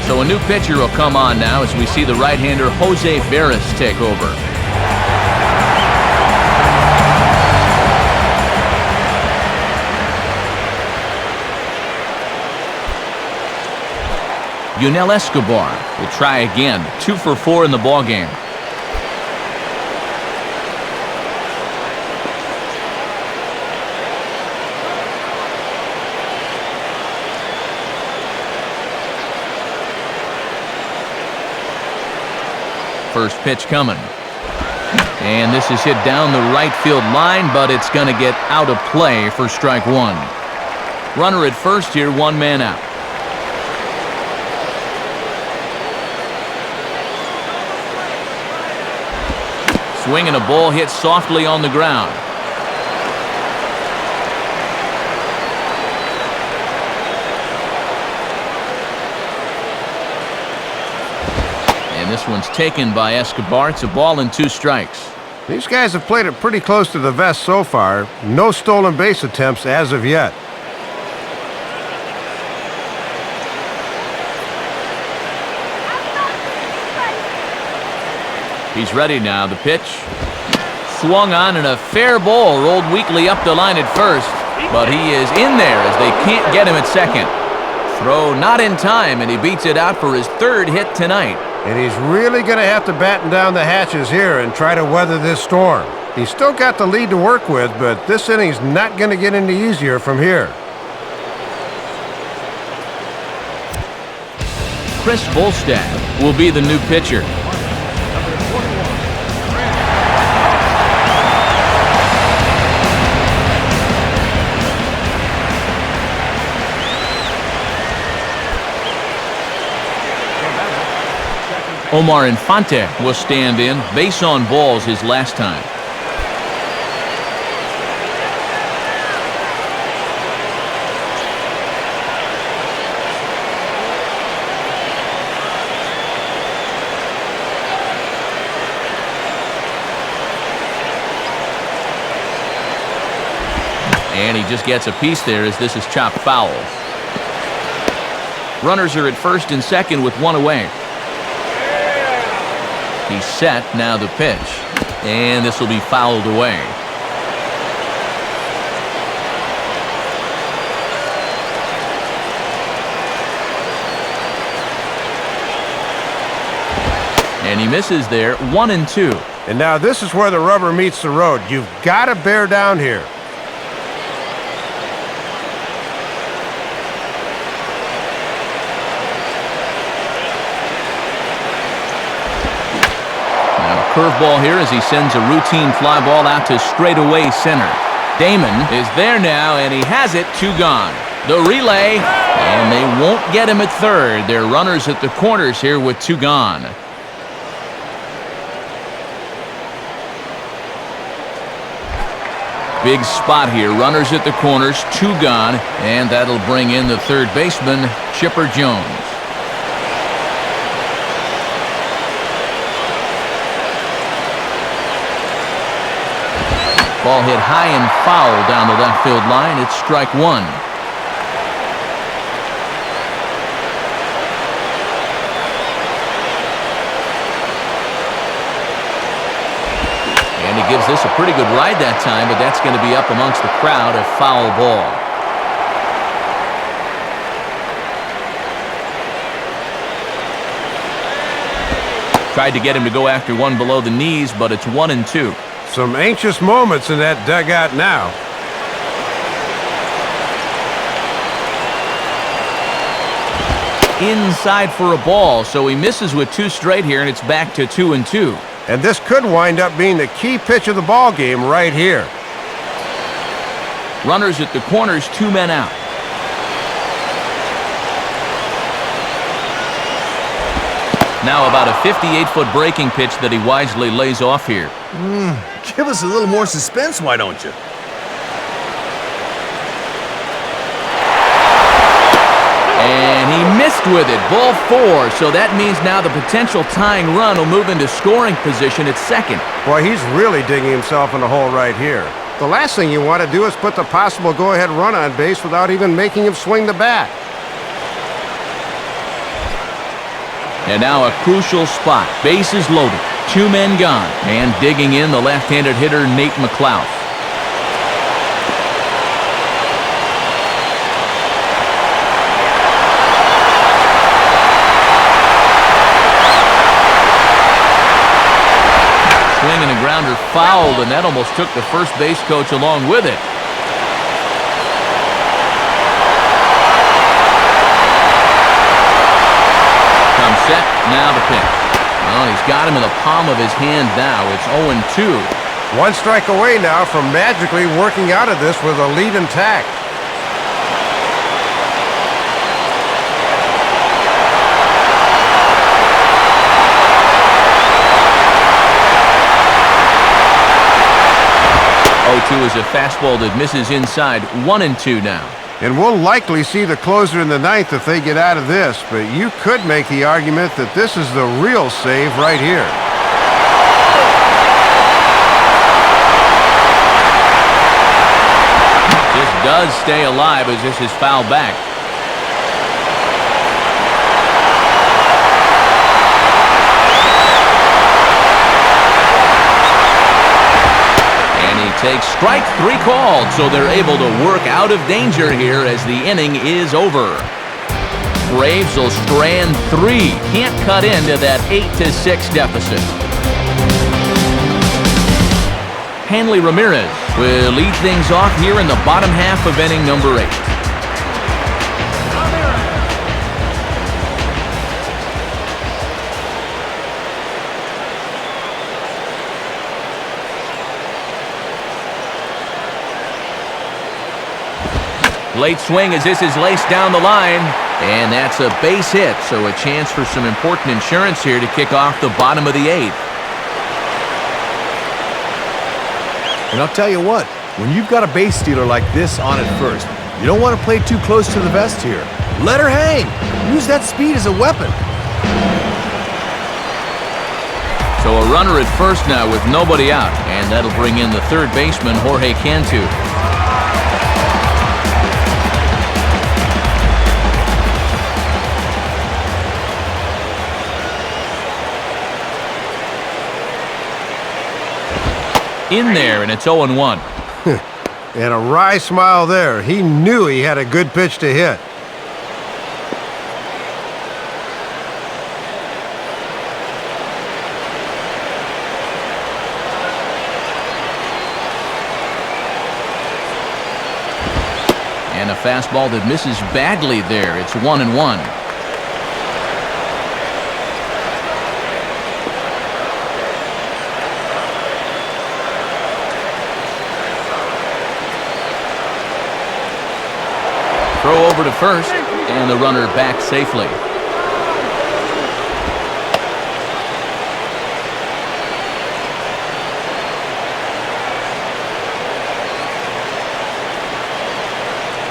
Speaker 1: So a new pitcher will come on now as we see the right-hander Jose Veras take over. Yunel Escobar will try again. 2 for 4 in the ballgame. First pitch coming. And this is hit down the right field line, but it's going to get out of play for strike 1. Runner at first here, 1 man out. Swinging a ball hit softly on the ground. And this one's taken by Escobar. It's a ball and 2 strikes.
Speaker 2: These guys have played it pretty close to the vest so far. No stolen base attempts as of yet.
Speaker 1: He's ready now. The pitch. Swung on and a fair ball rolled weakly up the line at first. But he is in there as they can't get him at second. Throw not in time, and he beats it out for his 3rd hit tonight.
Speaker 2: And he's really going to have to batten down the hatches here and try to weather this storm. He's still got the lead to work with, but this inning's not going to get any easier from here.
Speaker 1: Chris Volstad will be the new pitcher. Omar Infante will stand in. Base on balls his last time. And he just gets a piece there as this is chopped foul. Runners are at first and second with 1 away. He's set, now the pitch. And this will be fouled away. And he misses there, 1-2.
Speaker 2: And now this is where the rubber meets the road. You've got to bear down here.
Speaker 1: Now a curveball here as he sends a routine fly ball out to straightaway center. Damon is there now, and he has it, 2 gone. The relay, and they won't get him at third. They're runners at the corners here with 2 gone. Big spot here. Runners at the corners, 2 gone, and that'll bring in the third baseman, Chipper Jones. Ball hit high and foul down the left field line. It's strike 1. And he gives this a pretty good ride that time, but that's going to be up amongst the crowd, a foul ball. Tried to get him to go after one below the knees, but it's 1-2.
Speaker 2: Some anxious moments in that dugout now.
Speaker 1: Inside for a ball, so he misses with 2 straight here, and it's back to 2-2.
Speaker 2: And this could wind up being the key pitch of the ball game right here.
Speaker 1: Runners at the corners, 2 men out. Now about a 58-foot breaking pitch that he wisely lays off here.
Speaker 3: Give us a little more suspense, why don't you?
Speaker 1: And he missed with it, ball 4, so that means now the potential tying run will move into scoring position at second.
Speaker 2: Boy, he's really digging himself in a hole right here. The last thing you want to do is put the possible go-ahead run on base without even making him swing the bat.
Speaker 1: And now a crucial spot, bases loaded, 2 men gone, and digging in the left-handed hitter Nate McLeod. Swinging a grounder fouled, and that almost took the first base coach along with it. Comes set, now the pitch. Well, he's got him in the palm of his hand now. It's 0-2.
Speaker 2: 1 strike away now from magically working out of this with a lead intact.
Speaker 1: Is a fastball that misses inside. 1-2 now.
Speaker 2: And we'll likely see the closer in the 9th if they get out of this, but you could make the argument that this is the real save right here.
Speaker 1: This does stay alive as this is fouled back. Takes strike 3 called, so they're able to work out of danger here as the inning is over. Braves will strand 3. Can't cut into that 8-6 deficit. Hanley Ramirez will lead things off here in the bottom half of inning number 8. Late swing as this is laced down the line, and that's a base hit, so a chance for some important insurance here to kick off the bottom of the 8th.
Speaker 3: And I'll tell you what, when you've got a base stealer like this on at first, you don't want to play too close to the vest here. Let her hang. Use that speed as a weapon.
Speaker 1: So a runner at first now with nobody out, and that'll bring in the third baseman, Jorge Cantu. In there, and it's 0-1.
Speaker 2: And a wry smile there. He knew he had a good pitch to hit.
Speaker 1: And a fastball that misses badly there. It's 1-1. Throw over to first, and the runner back safely.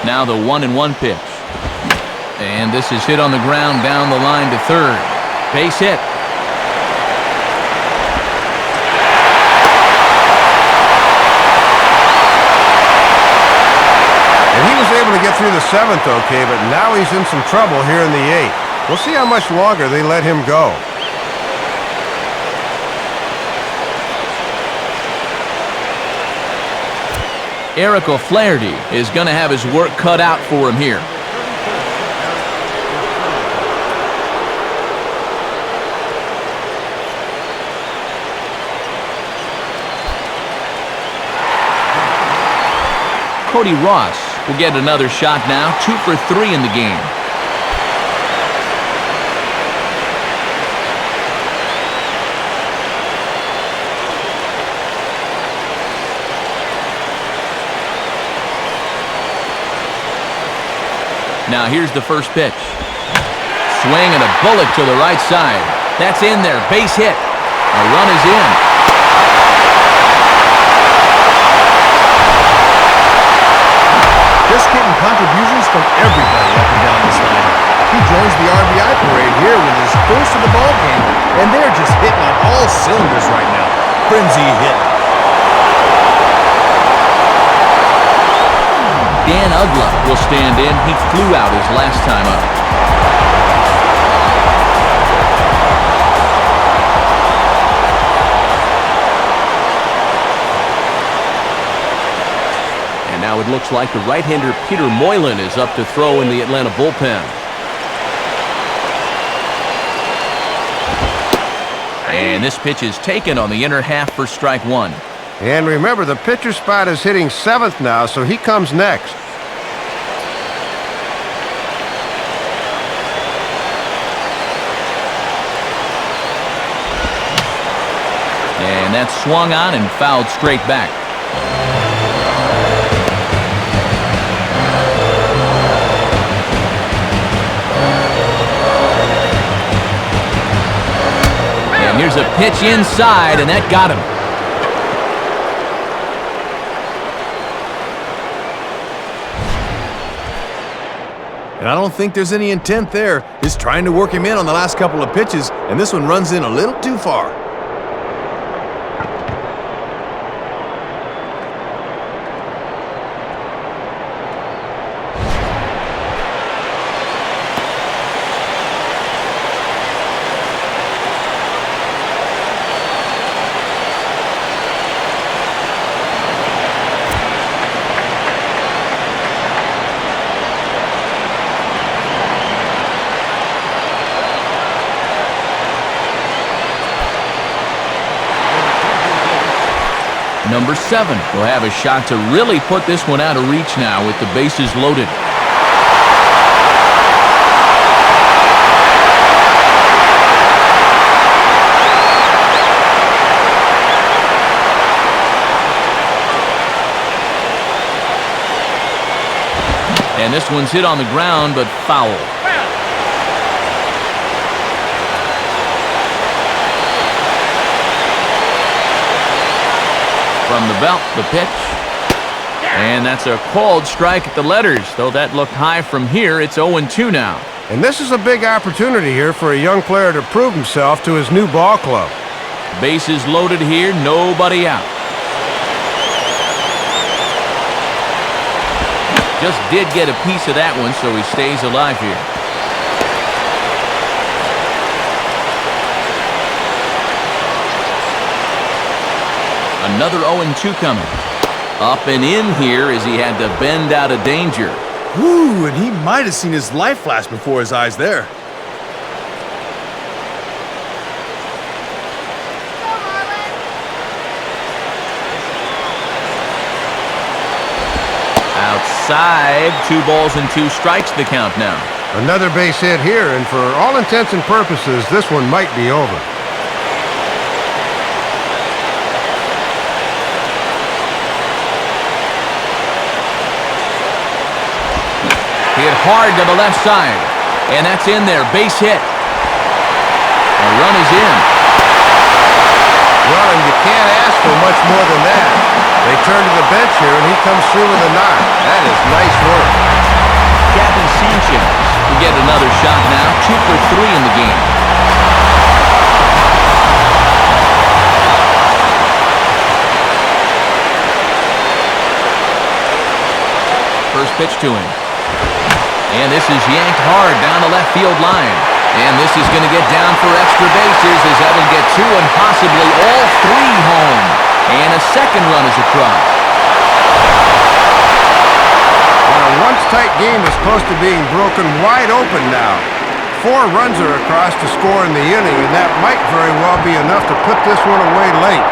Speaker 1: Now the 1-1 pitch. And this is hit on the ground down the line to third. Base hit.
Speaker 2: And he was able to get through the 7th okay, but now he's in some trouble here in the 8th. We'll see how much longer they let him go.
Speaker 1: Eric O'Flaherty is going to have his work cut out for him here. Cody Ross will get another shot now, 2 for 3 in the game. Now here's the first pitch. Swing and a bullet to the right side. That's in there, base hit. A run is in.
Speaker 3: Just getting contributions from everybody up and down this line. He joins the RBI parade here with his first of the ball game, and they're just hitting on all cylinders right now. Frenzy hitting.
Speaker 1: Dan Ugla will stand in. He flew out his last time up. And now it looks like the right-hander Peter Moylan is up to throw in the Atlanta bullpen. And this pitch is taken on the inner half for strike 1.
Speaker 2: And remember, the pitcher spot is hitting 7th now, so he comes next.
Speaker 1: And that's swung on and fouled straight back. And here's a pitch inside, and that got him.
Speaker 3: And I don't think there's any intent there. Just trying to work him in on the last couple of pitches, and this one runs in a little too far.
Speaker 1: Number 7 will have a shot to really put this one out of reach now with the bases loaded. And this one's hit on the ground, but foul. From the belt, the pitch. And that's a called strike at the letters. Though that looked high from here, it's 0-2 now.
Speaker 2: And this is a big opportunity here for a young player to prove himself to his new ball club.
Speaker 1: Bases loaded here, nobody out. Just did get a piece of that one, so he stays alive here. Another 0-2 coming. Up and in here as he had to bend out of danger.
Speaker 3: Whew, and he might have seen his life flash before his eyes there.
Speaker 4: Go, Marlins!
Speaker 1: Outside, 2 balls and 2 strikes the count now.
Speaker 2: Another base hit here, and for all intents and purposes, this one might be over.
Speaker 1: Hit hard to the left side, and that's in there, base hit. A run is in.
Speaker 2: Well, and you can't ask for much more than that. They turn to the bench here, and he comes through with a knock. That is nice work.
Speaker 1: Captain Sanchez will get another shot now, 2 for 3 in the game. First pitch to him. And this is yanked hard down the left field line. And this is going to get down for extra bases as that will get 2 and possibly all 3 home. And a second run is across.
Speaker 2: Well, a once-tight game is close to being broken wide open now. 4 runs are across to score in the inning, and that might very well be enough to put this one away late.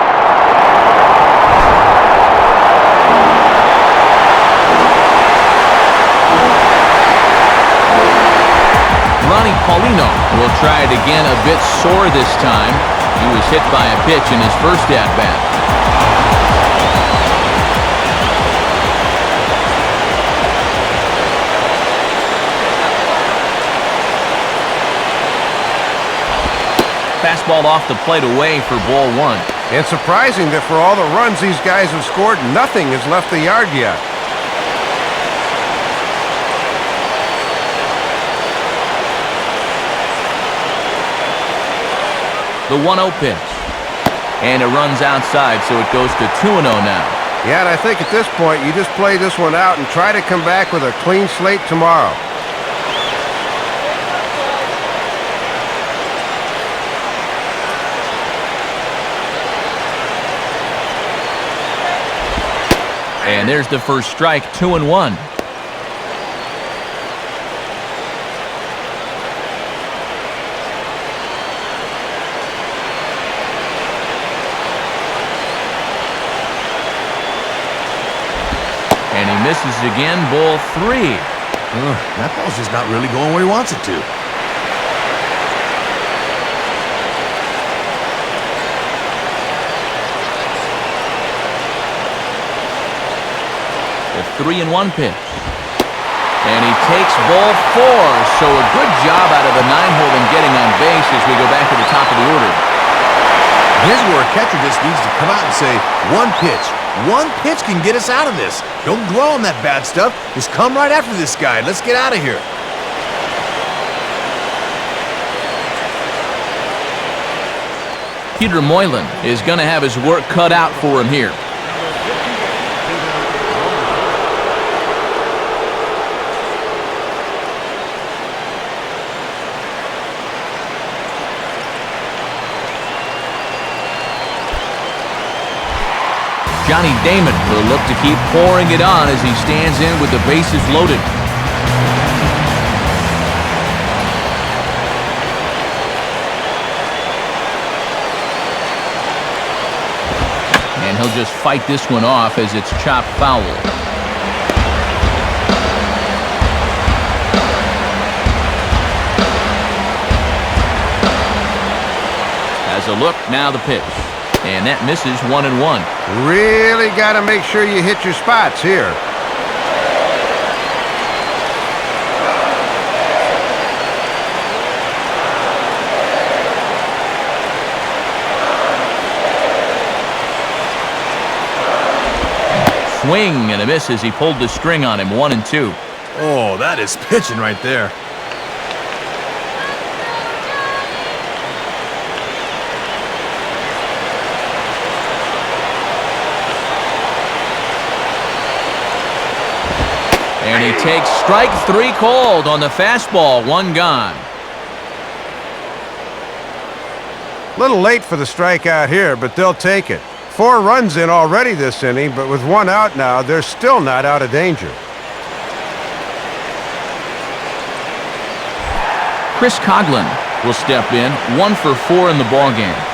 Speaker 1: Ronnie Paulino will try it again, a bit sore this time. He was hit by a pitch in his first at-bat. Fastball off the plate away for ball 1.
Speaker 2: And surprising that for all the runs these guys have scored, nothing has left the yard yet.
Speaker 1: The 1-0 pitch. And it runs outside, so it goes to 2-0 now.
Speaker 2: Yeah, and I think at this point, you just play this one out and try to come back with a clean slate tomorrow.
Speaker 1: And there's the first strike, 2-1. And he misses again, ball 3.
Speaker 3: That ball's just not really going where he wants it to.
Speaker 1: The 3-1 pitch. And he takes ball 4. So a good job out of the 9-hole in getting on base as we go back to the top of the order.
Speaker 3: Here's where a catcher just needs to come out and say, one pitch. One pitch can get us out of this. Don't dwell on that bad stuff. Just come right after this guy. Let's get out of here.
Speaker 1: Peter Moylan is going to have his work cut out for him here. Johnny Damon will look to keep pouring it on as he stands in with the bases loaded. And he'll just fight this one off as it's chopped foul. Has a look, now the pitch. And that misses 1-1.
Speaker 2: Really got to make sure you hit your spots here.
Speaker 1: Swing and a miss as he pulled the string on him, 1-2.
Speaker 3: Oh, that is pitching right there.
Speaker 1: And he takes strike 3 called on the fastball, 1 gone.
Speaker 2: Little late for the strikeout here, but they'll take it. 4 runs in already this inning, but with 1 out now, they're still not out of danger.
Speaker 1: Chris Coughlin will step in, 1 for 4 in the ballgame.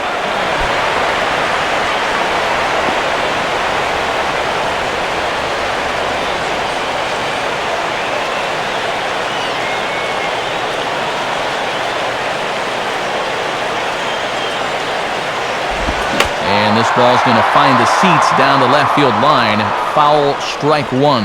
Speaker 1: And this ball's going to find the seats down the left field line. Foul, strike 1.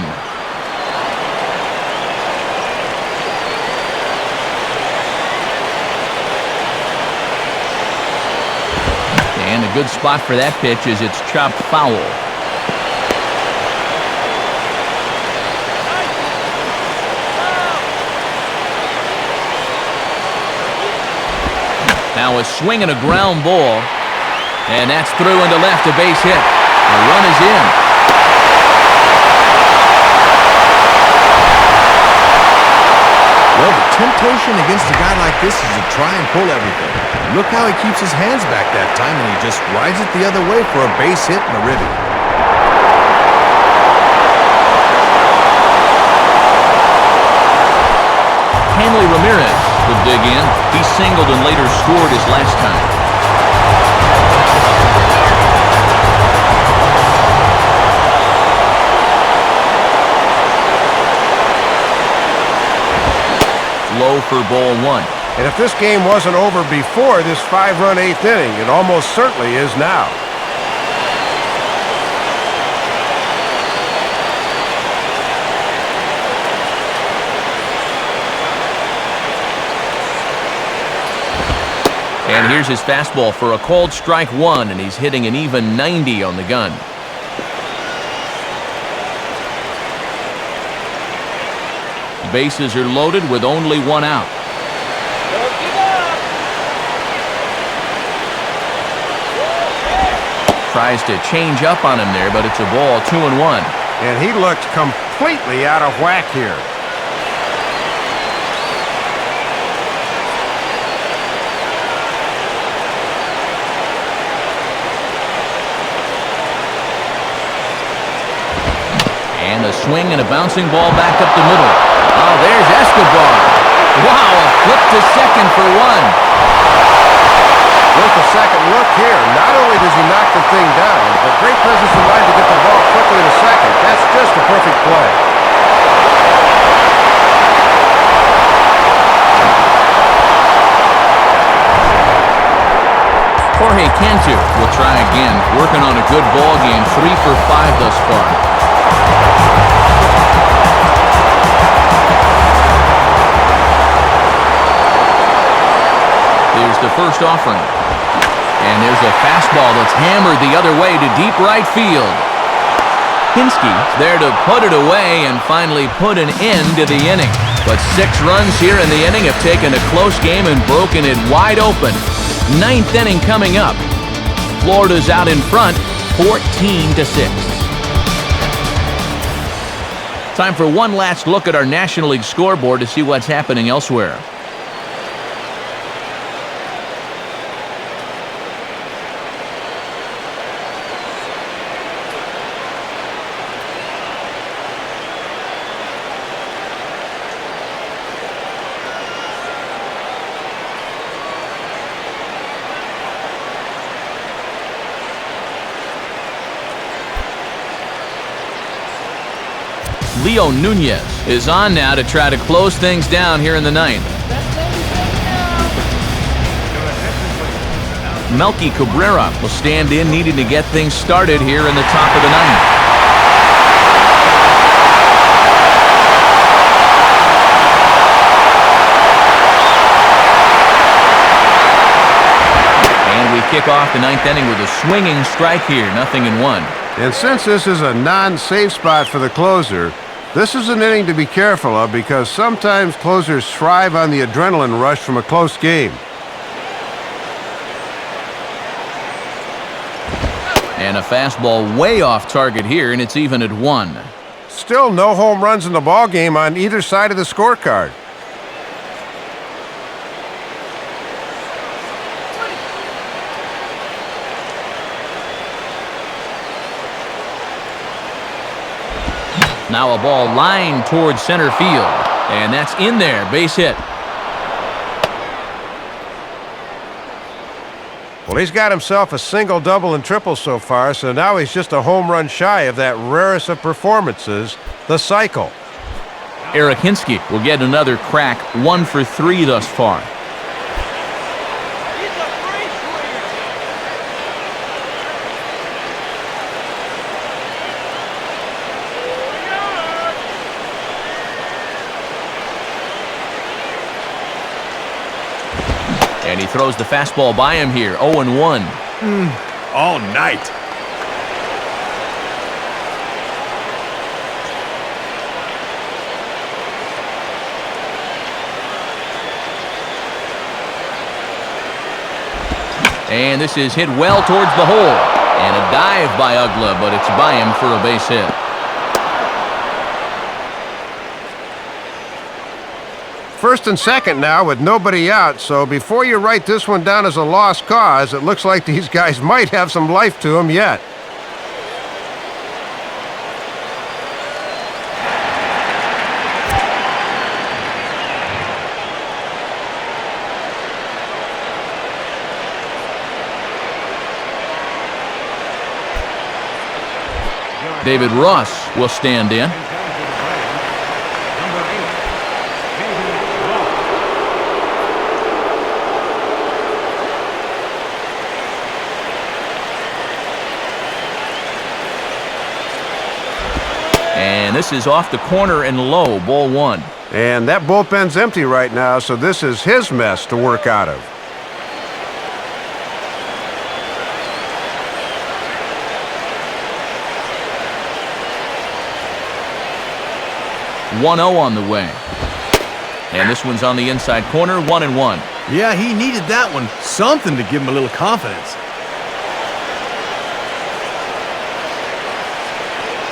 Speaker 1: And a good spot for that pitch as it's chopped foul. Now a swing and a ground ball. And that's through into left, a base hit. The run is in.
Speaker 3: Well, the temptation against a guy like this is to try and pull everything. Look how he keeps his hands back that time, and he just rides it the other way for a base hit and a ribby.
Speaker 1: Hanley Ramirez would dig in. He singled and later scored his last time. Low for ball 1.
Speaker 2: And if this game wasn't over before this 5-run 8th inning, it almost certainly is now.
Speaker 1: And here's his fastball for a called strike 1, and he's hitting an even 90 on the gun. Bases are loaded with only 1 out. Tries to change up on him there, but it's a ball, 2-1.
Speaker 2: And he looked completely out of whack here.
Speaker 1: And a swing and a bouncing ball back up the middle. Oh, there's Escobar. Wow, a flip to second for 1.
Speaker 2: Worth a second look here. Not only does he knock the thing down, but great presence of mind to get the ball quickly to second. That's just a perfect play.
Speaker 1: Jorge Cantu will try again, working on a good ball game, 3 for 5 thus far. Here's the first offering. And there's a fastball that's hammered the other way to deep right field. Hinske there to put it away and finally put an end to the inning. But 6 runs here in the inning have taken a close game and broken it wide open. 9th inning coming up. Florida's out in front, 14-6. Time for one last look at our National League scoreboard to see what's happening elsewhere. Leo Nunez is on now to try to close things down here in the 9th. Melky Cabrera will stand in, needing to get things started here in the top of the 9th. And we kick off the 9th inning with a swinging strike here, 0-1.
Speaker 2: And since this is a non-safe spot for the closer, this is an inning to be careful of because sometimes closers thrive on the adrenaline rush from a close game.
Speaker 1: And a fastball way off target here, and it's even at 1.
Speaker 2: Still no home runs in the ballgame on either side of the scorecard.
Speaker 1: Now a ball lined towards center field. And that's in there. Base hit.
Speaker 2: Well, he's got himself a single, double, and triple so far, so now he's just a home run shy of that rarest of performances, the cycle.
Speaker 1: Eric Hinsky will get another crack, 1 for 3 thus far.
Speaker 4: He's a free swinger.
Speaker 1: And he throws the fastball by him here, 0-1.
Speaker 3: All night.
Speaker 1: And this is hit well towards the hole. And a dive by Uggla, but it's by him for a base hit.
Speaker 2: First and second now with nobody out, so before you write this one down as a lost cause, it looks like these guys might have some life to them yet.
Speaker 1: David Ross will stand in. And this is off the corner and low, ball 1.
Speaker 2: And that bullpen's empty right now, so this is his mess to work out of.
Speaker 1: 1-0 on the way. And this one's on the inside corner, 1-1.
Speaker 3: Yeah, he needed that one. Something to give him a little confidence.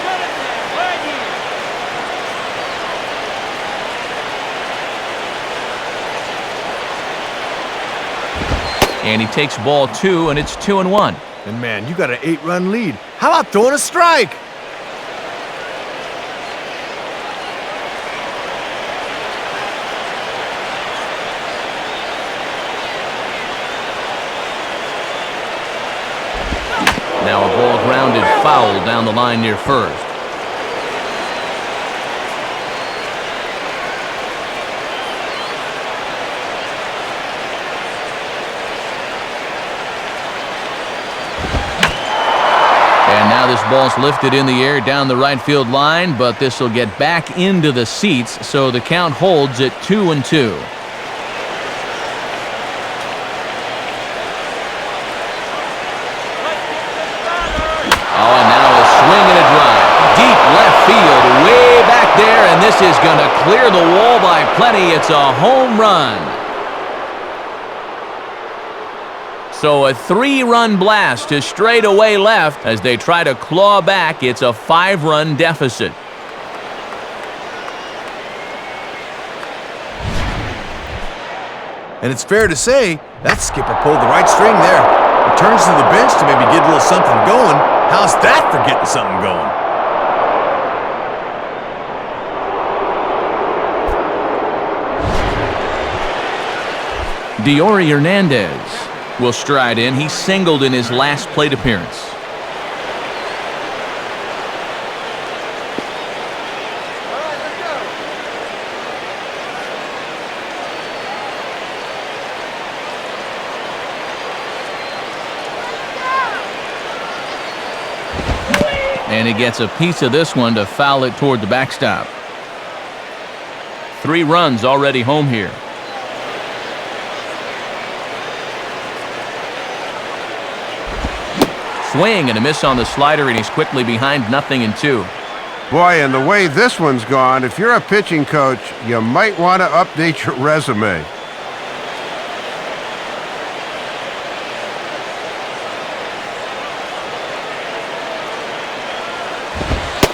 Speaker 4: Shut it down. Right here.
Speaker 1: And he takes ball 2, and it's 2-1.
Speaker 3: And man, you got an 8-run lead. How about throwing a strike?
Speaker 1: Now a ball grounded foul down the line near first. And now this ball's lifted in the air down the right field line, but this will get back into the seats, so the count holds at 2-2. Oh, and now a swing and a drive. Deep left field, way back there, and this is going to clear the wall by plenty. It's a home run. So a 3-run blast to straightaway left as they try to claw back. It's a 5-run deficit.
Speaker 3: And it's fair to say that skipper pulled the right string there. Returns to the bench to maybe get a little something going. How's that for getting something going?
Speaker 1: Diori Hernandez will stride in. He singled in his last plate appearance.
Speaker 4: All right, let's go.
Speaker 1: And he gets a piece of this one to foul it toward the backstop. 3 runs already home here. Swing and a miss on the slider, and he's quickly behind 0-2.
Speaker 2: Boy, and the way this one's gone, if you're a pitching coach, you might want to update your resume.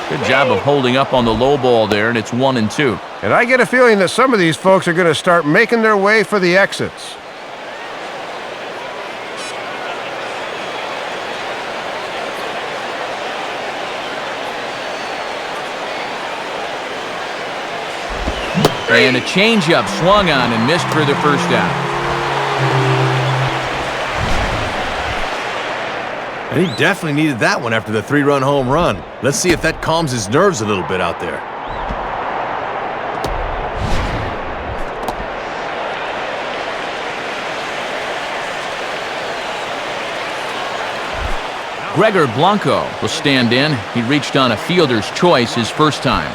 Speaker 1: Good job of holding up on the low ball there, and it's 1-2.
Speaker 2: And I get a feeling that some of these folks are going to start making their way for the exits.
Speaker 1: And a changeup swung on and missed for the first out.
Speaker 3: And he definitely needed that one after the 3-run home run. Let's see if that calms his nerves a little bit out there.
Speaker 1: Gregor Blanco will stand in. He reached on a fielder's choice his first time.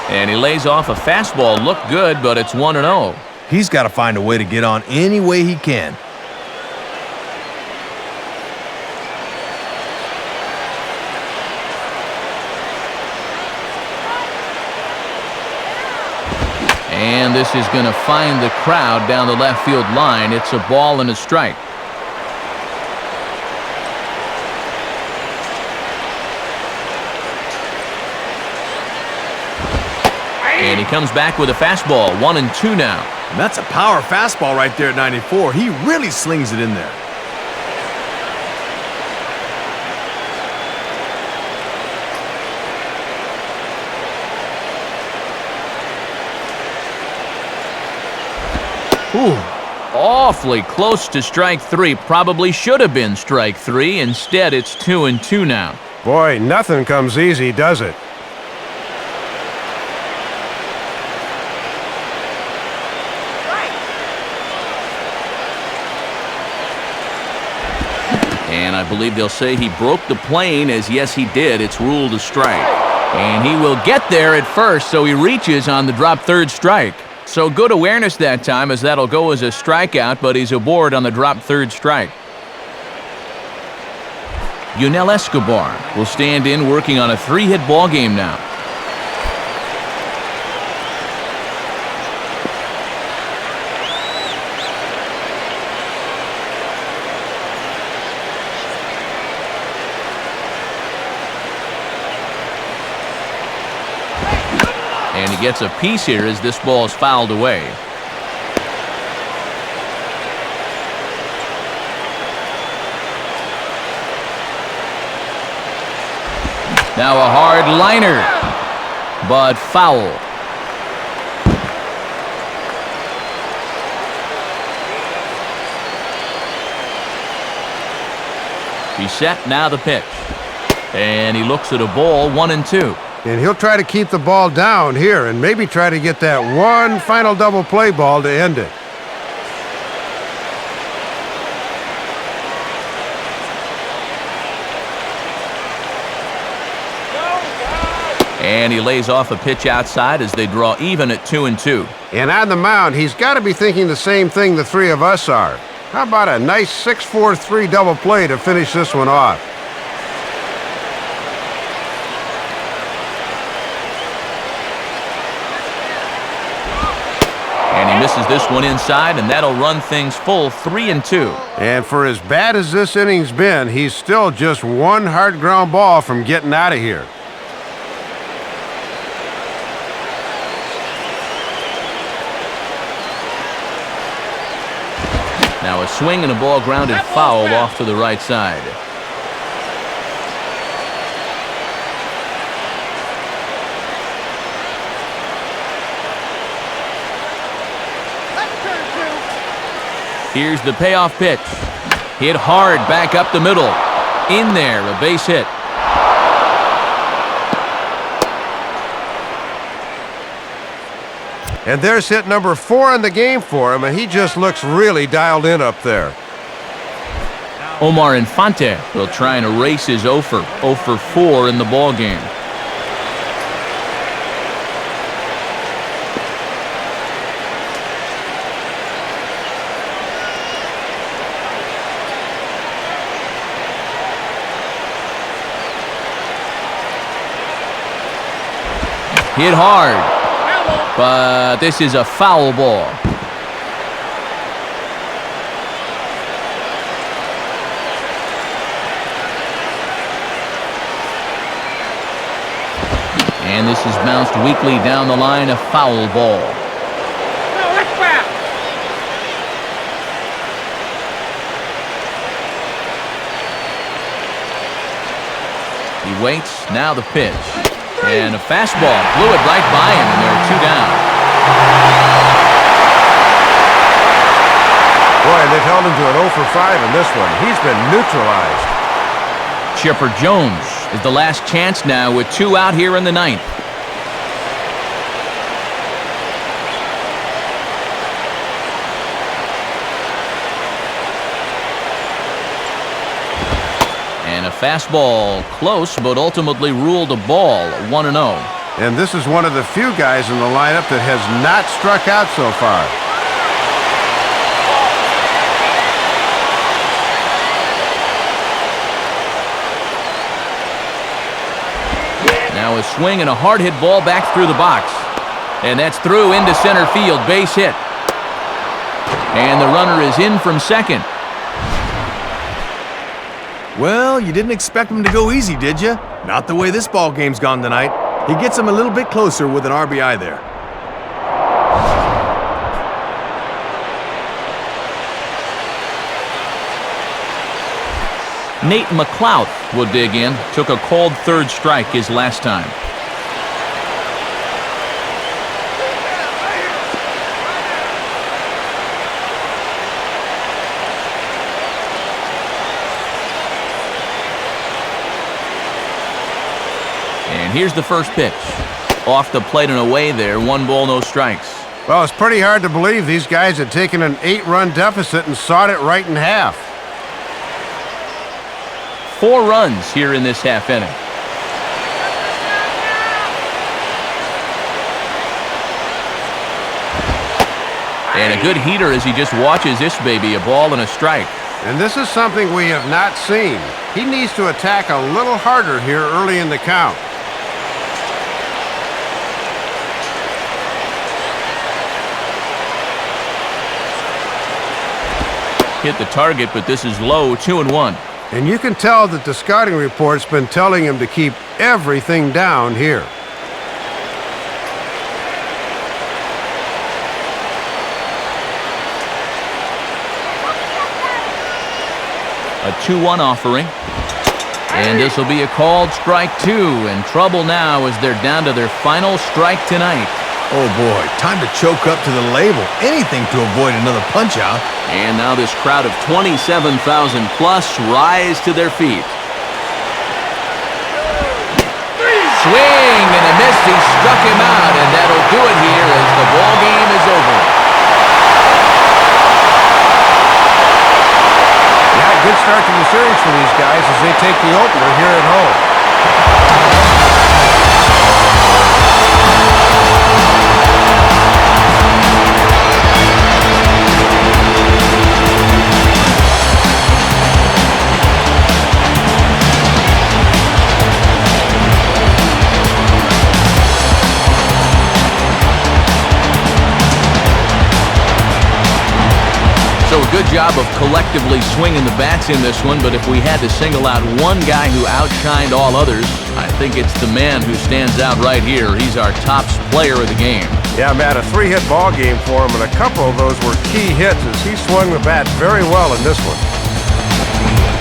Speaker 1: And he lays off a fastball. Looked good, but it's 1-0.
Speaker 3: He's got to find a way to get on any way he can.
Speaker 1: And this is going to find the crowd down the left field line. It's a ball and a strike. And he comes back with a fastball, 1-2 now.
Speaker 3: And that's a power fastball right there at 94. He really slings it in there.
Speaker 1: Ooh, awfully close to strike three. Probably should have been strike three. Instead, it's 2-2 now.
Speaker 2: Boy, nothing comes easy, does it?
Speaker 1: And I believe they'll say he broke the plane, as yes he did. It's ruled a strike. And he will get there at first, so he reaches on the drop third strike. So good awareness that time, as that'll go as a strikeout, but he's aboard on the drop third strike. Yunel Escobar will stand in, working on a 3-hit ball game now. And he gets a piece here as this ball is fouled away. Now a hard liner, but foul. He's set, now the pitch. And he looks at a ball, 1-2.
Speaker 2: And he'll try to keep the ball down here and maybe try to get that one final double play ball to end it.
Speaker 1: And he lays off a pitch outside as they draw even at 2-2.
Speaker 2: And on the mound, he's got to be thinking the same thing the three of us are. How about a nice 6-4-3 double play to finish this one off?
Speaker 1: And he misses this one inside, and that'll run things full, 3-2.
Speaker 2: And for as bad as this inning's been, he's still just one hard ground ball from getting out of here.
Speaker 1: Now a swing and a ball grounded foul off to the right side. Here's the payoff pitch. Hit hard back up the middle. In there, a base hit.
Speaker 2: And there's hit number 4 in the game for him, and he just looks really dialed in up there.
Speaker 1: Omar Infante will try and erase his 0 for 4 in the ball game. Hit hard, but this is a foul ball. And this is bounced weakly down the line, a foul ball.
Speaker 4: No, that's foul.
Speaker 1: waits. Now the pitch. And a fastball blew it right by him, and there are 2 down.
Speaker 2: Boy, they've held him to an 0 for 5 in this one. He's been neutralized.
Speaker 1: Chipper Jones is the last chance now with 2 out here in the 9th. And a fastball close, but ultimately ruled a ball, 1-0.
Speaker 2: And this is one of the few guys in the lineup that has not struck out so far.
Speaker 1: Now a swing and a hard hit ball back through the box. And that's through into center field, base hit. And the runner is in from second.
Speaker 3: Well, you didn't expect him to go easy, did you? Not the way this ball game's gone tonight. He gets him a little bit closer with an RBI there.
Speaker 1: Nate McLeod will dig in. Took a called 3rd strike his last time. And here's the first pitch. Off the plate and away there. 1 ball, no strikes.
Speaker 2: Well, it's pretty hard to believe these guys had taken an 8-run deficit and sawed it right in half.
Speaker 1: 4 runs here in this half inning. And a good heater as he just watches this baby, a ball and a strike.
Speaker 2: And this is something we have not seen. He needs to attack a little harder here early in the count.
Speaker 1: Hit the target, but this is low, 2-1.
Speaker 2: And you can tell that the scouting report's been telling him to keep everything down here.
Speaker 1: A 2-1 offering. And this will be a called strike 2. And trouble now as they're down to their final strike tonight.
Speaker 3: Oh boy, time to choke up to the label. Anything to avoid another punch-out.
Speaker 1: And now this crowd of 27,000 plus rise to their feet. Swing and a miss. He struck him out, and that'll do it here as the ball game is over.
Speaker 2: Yeah, good start to the series for these guys as they take the opener here at home.
Speaker 1: So a good job of collectively swinging the bats in this one, but if we had to single out one guy who outshined all others, I think it's the man who stands out right here. He's our top player of the game.
Speaker 2: Yeah, Matt, a 3-hit ball game for him, and a couple of those were key hits as he swung the bat very well in this one.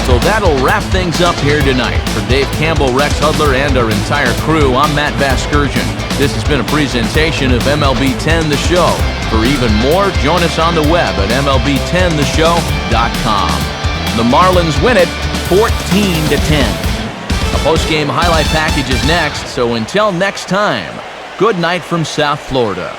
Speaker 1: So that'll wrap things up here tonight. For Dave Campbell, Rex Hudler, and our entire crew, I'm Matt Vasgersian. This has been a presentation of MLB 10 The Show. For even more, join us on the web at MLB10theshow.com. The Marlins win it 14-10. A post-game highlight package is next, so until next time, good night from South Florida.